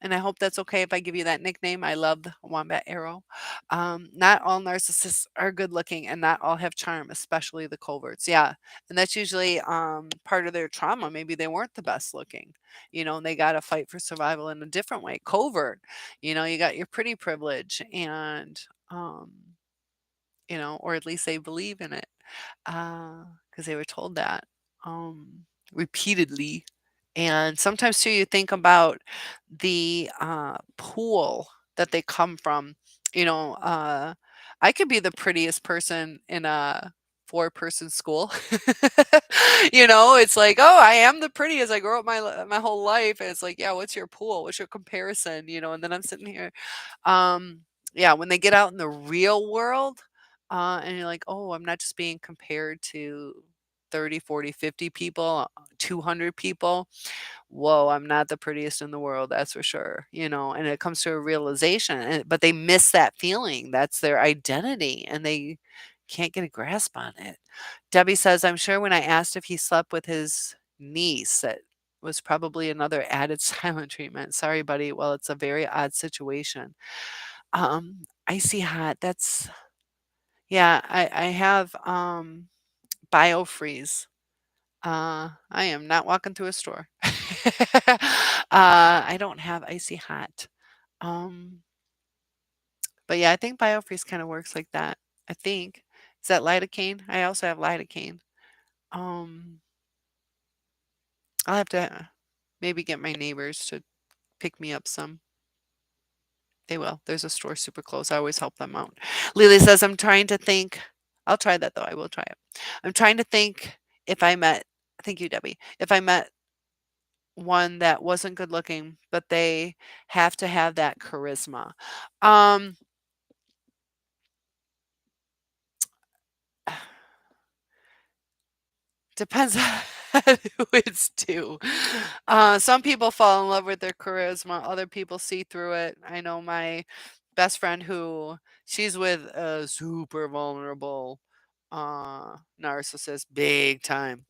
and I hope that's okay if I give you that nickname. I love the Wombat Arrow. Not all narcissists are good looking, and not all have charm, especially the coverts. Yeah, and that's usually part of their trauma. Maybe they weren't the best looking, and they got to fight for survival in a different way. Covert, you got your pretty privilege, and or at least they believe in it, because they were told that repeatedly. And sometimes too, you think about the pool that they come from. You know, uh, I could be the prettiest person in a 4-person school. It's like, oh, I am the prettiest. I grew up my whole life, and it's like, yeah, what's your pool? What's your comparison? And then I'm sitting here. Um, yeah, when they get out in the real world, and you're like, oh, I'm not just being compared to 30, 40, 50 people, 200 people. Whoa, I'm not the prettiest in the world, that's for sure. And it comes to a realization, but they miss that feeling. That's their identity, and they can't get a grasp on it. Debbie says, I'm sure when I asked if he slept with his niece, that was probably another added silent treatment. Sorry, buddy. Well, it's a very odd situation. Icy hot. That's, yeah, I have biofreeze. I am not walking through a store. I don't have icy hot. Um, but yeah, I think biofreeze kind of works like that. I think. Is that lidocaine? I also have lidocaine. Um, I'll have to maybe get my neighbors to pick me up some. They will. There's a store super close. I always help them out. Lily says, I'm trying to think. I'll try that though. I will try it. I'm trying to think if I met, thank you, Debbie, if I met one that wasn't good looking, but they have to have that charisma. Um, Depends on who it's to. Some people fall in love with their charisma, other people see through it. I know my best friend who she's with a super vulnerable narcissist, big time.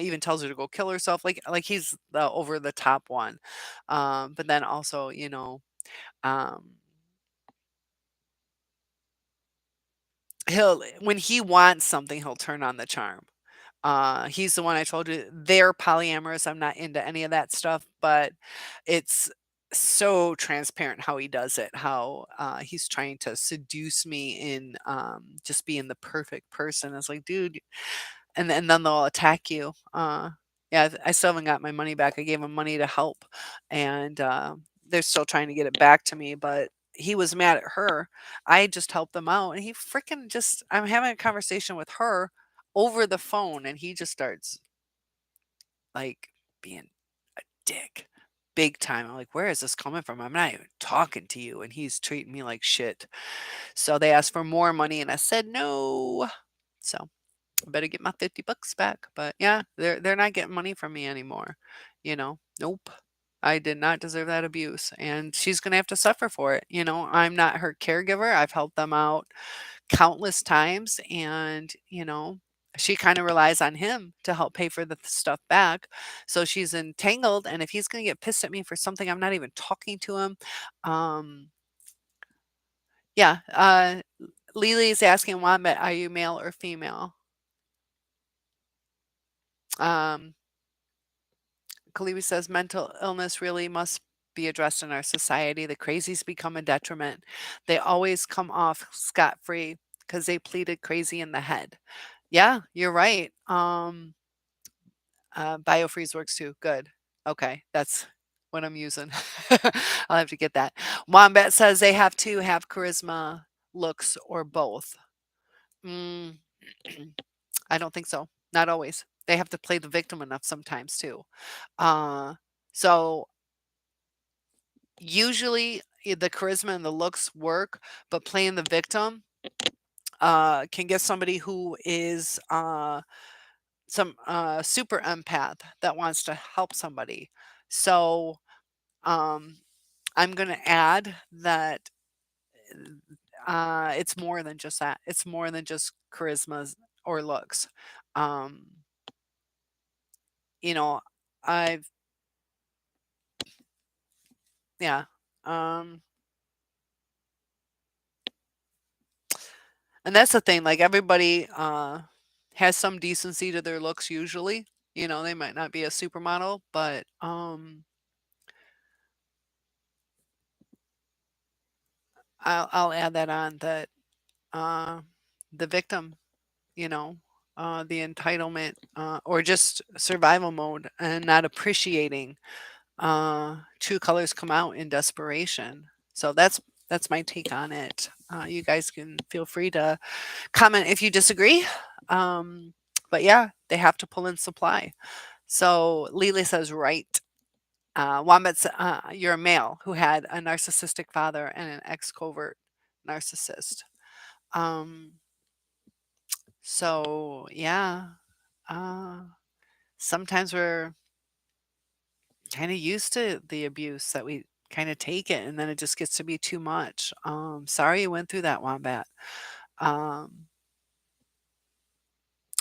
Even tells her to go kill herself, like he's the over the top one. But then also, um, he'll when he wants something, he'll turn on the charm. He's the one I told you they're polyamorous. I'm not into any of that stuff, but it's so transparent how he does it, how he's trying to seduce me in just being the perfect person. It's like, dude, and then they'll attack you. Yeah, I still haven't got my money back. I gave him money to help, and they're still trying to get it back to me. But he was mad at her. I just helped them out, and he freaking just. I'm having a conversation with her over the phone, and he just starts like being a dick. Big time. I'm like, where is this coming from? I'm not even talking to you. And he's treating me like shit. So they asked for more money and I said no. So I better get my 50 bucks back. But yeah, they're not getting money from me anymore. Nope. I did not deserve that abuse. And she's gonna have to suffer for it. I'm not her caregiver. I've helped them out countless times and, she kind of relies on him to help pay for the stuff back. So she's entangled and if he's going to get pissed at me for something I'm not even talking to him, um yeah, Lily's asking Wombat, are you male or female? Um, Kalibi says mental illness really must be addressed in our society. The crazies become a detriment. They always come off scot free because they pleaded crazy in the head. Yeah, you're right. Biofreeze works too. Good. Okay, that's what I'm using. I'll have to get that. Wombat says they have to have charisma, looks, or both. Mm, I don't think so. Not always. They have to play the victim enough sometimes too. Uh, so usually the charisma and the looks work, but playing the victim can get somebody who is some super empath that wants to help somebody. So um, I'm going to add that it's more than just that. It's more than just charisma or looks. Um, you know, I've yeah. Um, and that's the thing. Like everybody has some decency to their looks. Usually, they might not be a supermodel, but I'll add that on that uh, the victim, you know, the entitlement or just survival mode and not appreciating true colors come out in desperation. So that's my take on it. You guys can feel free to comment if you disagree. But yeah, they have to pull in supply. So Lily says, right. Wombat's, you're a male who had a narcissistic father and an ex covert narcissist. Um, so yeah, uh, sometimes we're kind of used to the abuse that we kind of take it and then it just gets to be too much. Sorry you went through that, Wombat. Um,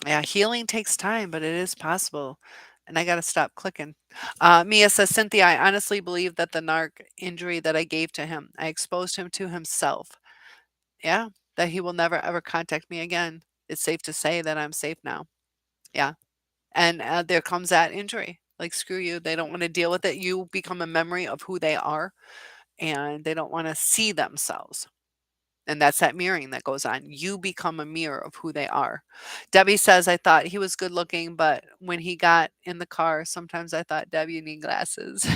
yeah, healing takes time, but it is possible. And I got to stop clicking. Mia says, Cynthia, I honestly believe that the narc injury that I gave to him, I exposed him to himself. Yeah, that he will never ever contact me again. It's safe to say that I'm safe now. Yeah. And there comes that injury. Like, screw you. They don't want to deal with it. You become a memory of who they are, and they don't want to see themselves. And that's that mirroring that goes on. You become a mirror of who they are. Debbie says, I thought he was good looking, but when he got in the car, sometimes I thought, Debbie, you need glasses.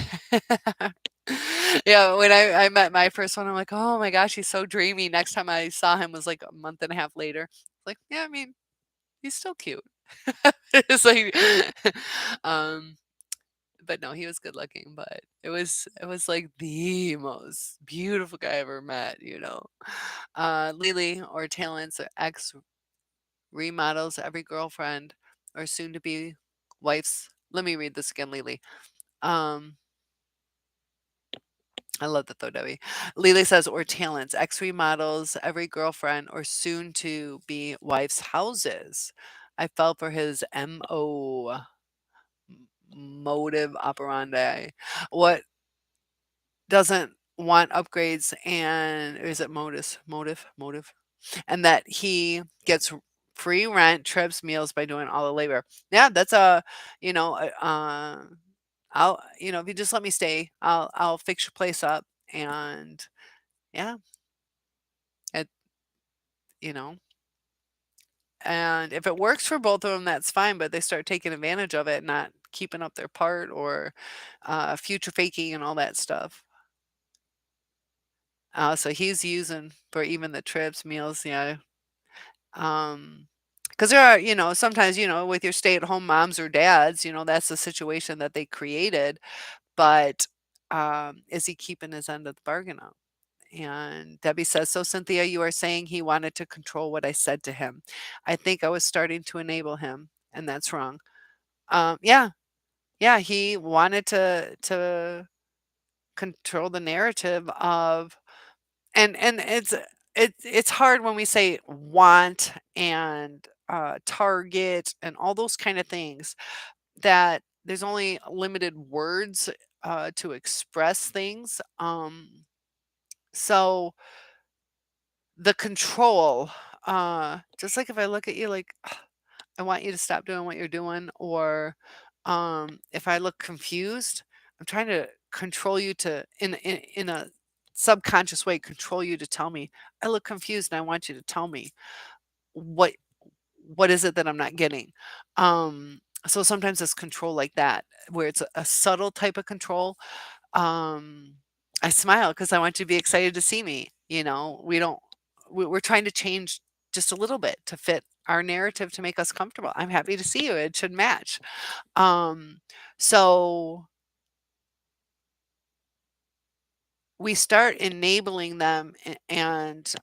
Yeah, when I met my first one, I'm like, oh my gosh, he's so dreamy. Next time I saw him was like a month and a half later. Like, yeah, I mean, he's still cute. It's like, um, but no, he was good looking, but it was like the most beautiful guy I ever met. Lily or Talent's ex remodels every girlfriend or soon to be wife's. Let me read this again, Lily. Um, I love that though, Debbie. Lily says, or talents, ex remodels every girlfriend or soon to be wife's houses. I fell for his motive operandi. What doesn't want upgrades and is it motive? And that he gets free rent, trips, meals by doing all the labor. Yeah, that's a, you know, I'll, if you just let me stay, I'll fix your place up, and yeah, it, you know, and if it works for both of them, that's fine. But they start taking advantage of it, not keeping up their part or future faking and all that stuff. So he's using for even the trips, meals, yeah. Because there are, sometimes, with your stay-at-home moms or dads, that's the situation that they created, but, is he keeping his end of the bargain up? And Debbie says, "So Cynthia, you are saying he wanted to control what I said to him. I think I was starting to enable him, and that's wrong." Yeah, yeah, he wanted to control the narrative of, and it's hard when we say want and target and all those kind of things, that there's only limited words to express things. So the control, just like if I look at you like, I want you to stop doing what you're doing, or if I look confused, I'm trying to control you to, in a subconscious way, control you to tell me, I look confused and I want you to tell me what what is it that I'm not getting. So sometimes it's control like that, where it's a subtle type of control. um, I smile because I want you to be excited to see me. We're trying to change just a little bit to fit our narrative to make us comfortable. I'm happy to see you. It should match. Um, so we start enabling them and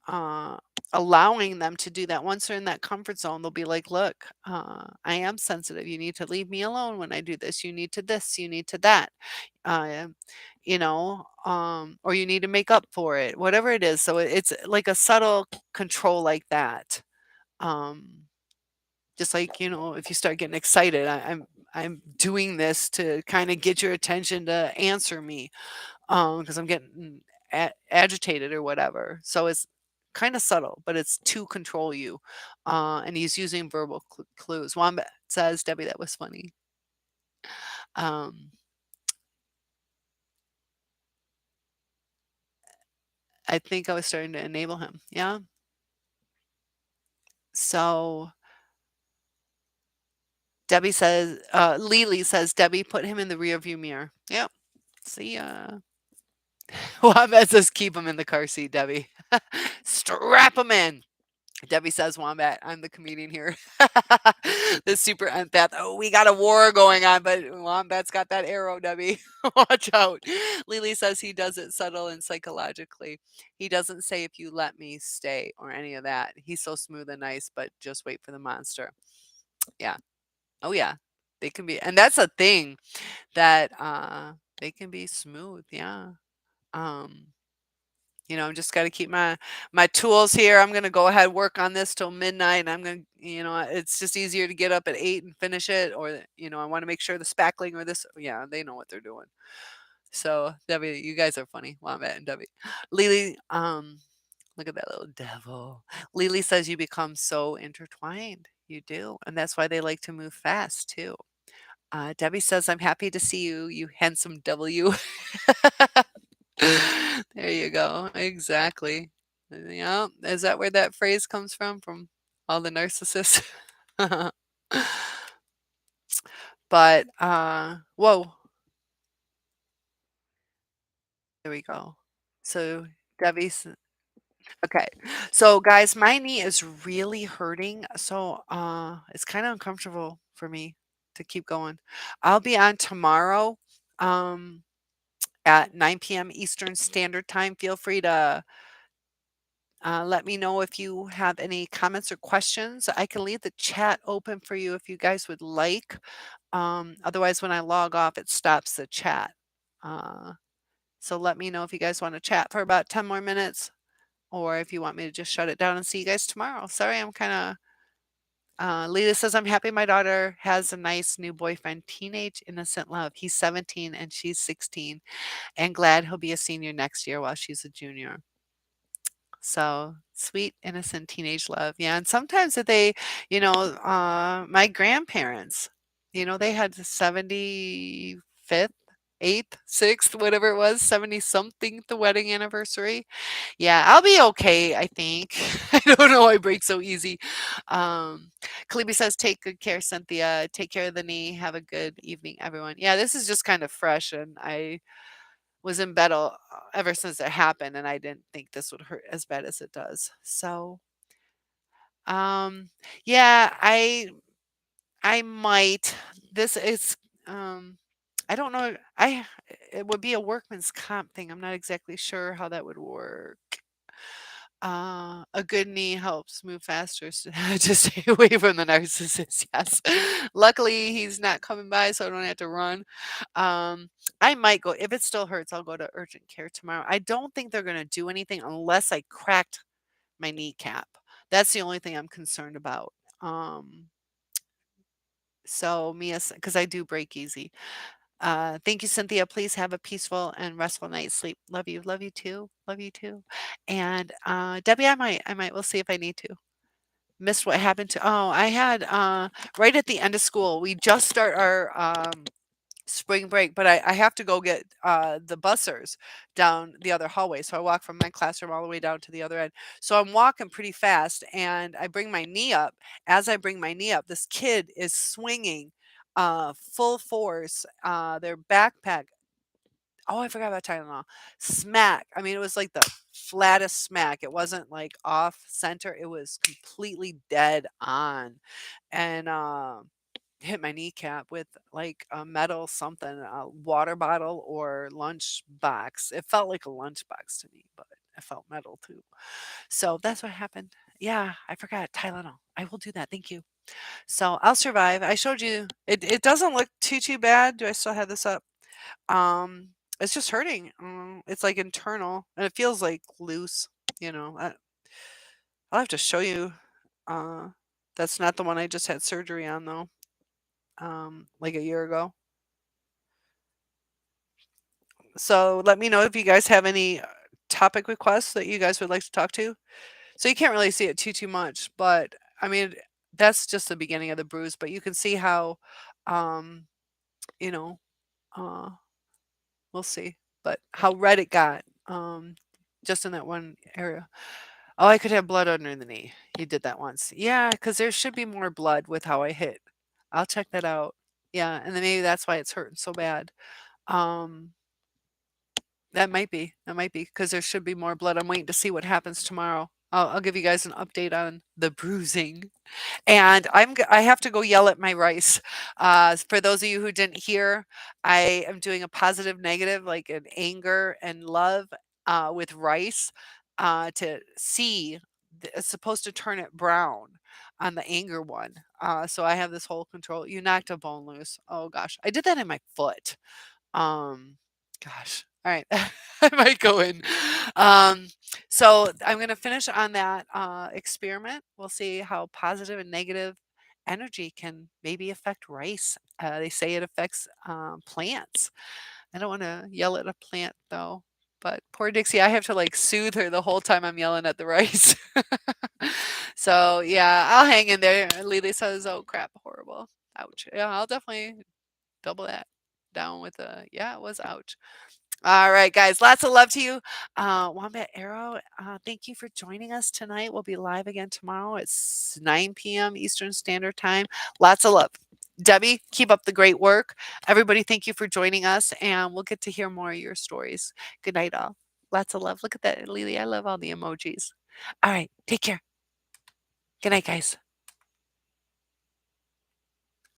allowing them to do that. Once they're in that comfort zone, they'll be like, look, I am sensitive. You need to leave me alone when I do this. You need to this, you need to that. uh, or you need to make up for it, whatever it is. So it's like a subtle control like that. um, just like, if you start getting excited, I'm doing this to kind of get your attention to answer me, because I'm getting agitated or whatever. So it's kind of subtle, but it's to control you. And he's using verbal clues. Wombat says, Debbie, that was funny. Um, I think I was starting to enable him. Yeah. So Debbie says, Lily says, Debbie, put him in the rear view mirror. Yep. See ya. Wombat says, keep him in the car seat, Debbie. Strap him in. Debbie says, Wombat, I'm the comedian here. The super empath. Oh, we got a war going on, but Wombat's got that arrow, Debbie. Watch out. Lily says he does it subtle and psychologically. He doesn't say, if you let me stay, or any of that. He's so smooth and nice, but just wait for the monster. Yeah. Oh, yeah. They can be. And that's a thing, that they can be smooth. Yeah. Um, just got to keep my tools here. I'm gonna go ahead, work on this till midnight, and I'm gonna, it's just easier to get up at 8 and finish it, or I want to make sure the spackling or this. Yeah, they know what they're doing. So Debbie, you guys are funny, Wombat and Debbie. Lily, look at that little devil. Lily says you become so intertwined. You do, and that's why they like to move fast too. Debbie says, "I'm happy to see you, you handsome W." There you go. Exactly. Yeah. Is that where that phrase comes from? From all the narcissists? But, whoa, there we go. So Debbie's okay. So guys, my knee is really hurting, so, it's kinda uncomfortable for me to keep going. I'll be on tomorrow, um, at 9 PM Eastern Standard Time. Feel free to, let me know if you have any comments or questions. I can leave the chat open for you if you guys would like. Otherwise, when I log off, it stops the chat. Uh, so let me know if you guys wanna chat for about 10 more minutes, or if you want me to just shut it down and see you guys tomorrow. Sorry, I'm kinda Lita says, "I'm happy my daughter has a nice new boyfriend, teenage innocent love. He's 17 and she's 16, and glad he'll be a senior next year while she's a junior." So, sweet, innocent teenage love. Yeah, and sometimes that they, my grandparents, they had the 75th, 8th, 6th, whatever it was, 70 something the wedding anniversary. Yeah, I'll be okay, I think. I don't know, I break so easy. Um, Kalibi says, "Take good care, Cynthia. Take care of the knee. Have a good evening, everyone." Yeah, this is just kind of fresh, and I was in bed ever since it happened, and I didn't think this would hurt as bad as it does. So, um, yeah, I might. This is, um, I don't know. It would be a workman's comp thing. I'm not exactly sure how that would work. A good knee helps move faster to stay away from the narcissist. Yes. Luckily, he's not coming by, so I don't have to run. Um, I might go, if it still hurts, I'll go to urgent care tomorrow. I don't think they're going to do anything unless I cracked my kneecap. That's the only thing I'm concerned about. So, Mia, because I do break easy. Thank you, Cynthia. Please have a peaceful and restful night's sleep. Love you. Love you too. Love you too. And Debbie, I might. We'll see if I need to. Missed what happened to. Oh, I had right at the end of school. We just start our spring break, but I have to go get the bussers down the other hallway. So I walk from my classroom all the way down to the other end. So I'm walking pretty fast, and I bring my knee up. As I bring my knee up, this kid is swinging full force their backpack. Oh, I forgot about Tylenol. Smack. I mean, it was like the flattest smack. It wasn't like off center. It was completely dead on, and hit my kneecap with like a metal something, a water bottle or lunch box. It felt like a lunch box to me, but it felt metal too. So that's what happened. Yeah, I forgot Tylenol. I will do that. Thank you. So I'll survive. I showed you. It doesn't look too bad. Do I still have this up? Um, it's just hurting. It's like internal, and it feels like loose. I'll have to show you. Uh, that's not the one I just had surgery on though. Like a year ago. So let me know if you guys have any topic requests that you guys would like to talk to. So you can't really see it too much, but I mean that's just the beginning of the bruise. But you can see how, um, you know, uh, we'll see. But how red it got, just in that one area. Oh, I could have blood under the knee. He did that once. Yeah, because there should be more blood with how I hit. I'll check that out. Yeah, and then maybe that's why it's hurting so bad. Um, that might be. That might be because there should be more blood. I'm waiting to see what happens tomorrow. I'll give you guys an update on the bruising. And I have to go yell at my rice. For those of you who didn't hear, I am doing a positive negative, like an anger and love with rice to see. It's supposed to turn it brown on the anger one. So I have this whole control. You knocked a bone loose. Oh gosh, I did that in my foot. Um, Gosh. All right. I might go in. Um, so I'm going to finish on that experiment. We'll see how positive and negative energy can maybe affect rice. They say it affects plants. I don't want to yell at a plant though. But poor Dixie, I have to like soothe her the whole time I'm yelling at the rice. So yeah, I'll hang in there. Lily says, "Oh crap, horrible. Ouch." Yeah, I'll definitely double that down with a yeah, it was ouch. All right, guys, lots of love to you. Wombat Arrow, thank you for joining us tonight. We'll be live again tomorrow at 9 p.m. Eastern Standard Time. Lots of love. Debbie, keep up the great work. Everybody, thank you for joining us, and we'll get to hear more of your stories. Good night, all. Lots of love. Look at that, Lily. I love all the emojis. All right, take care. Good night, guys.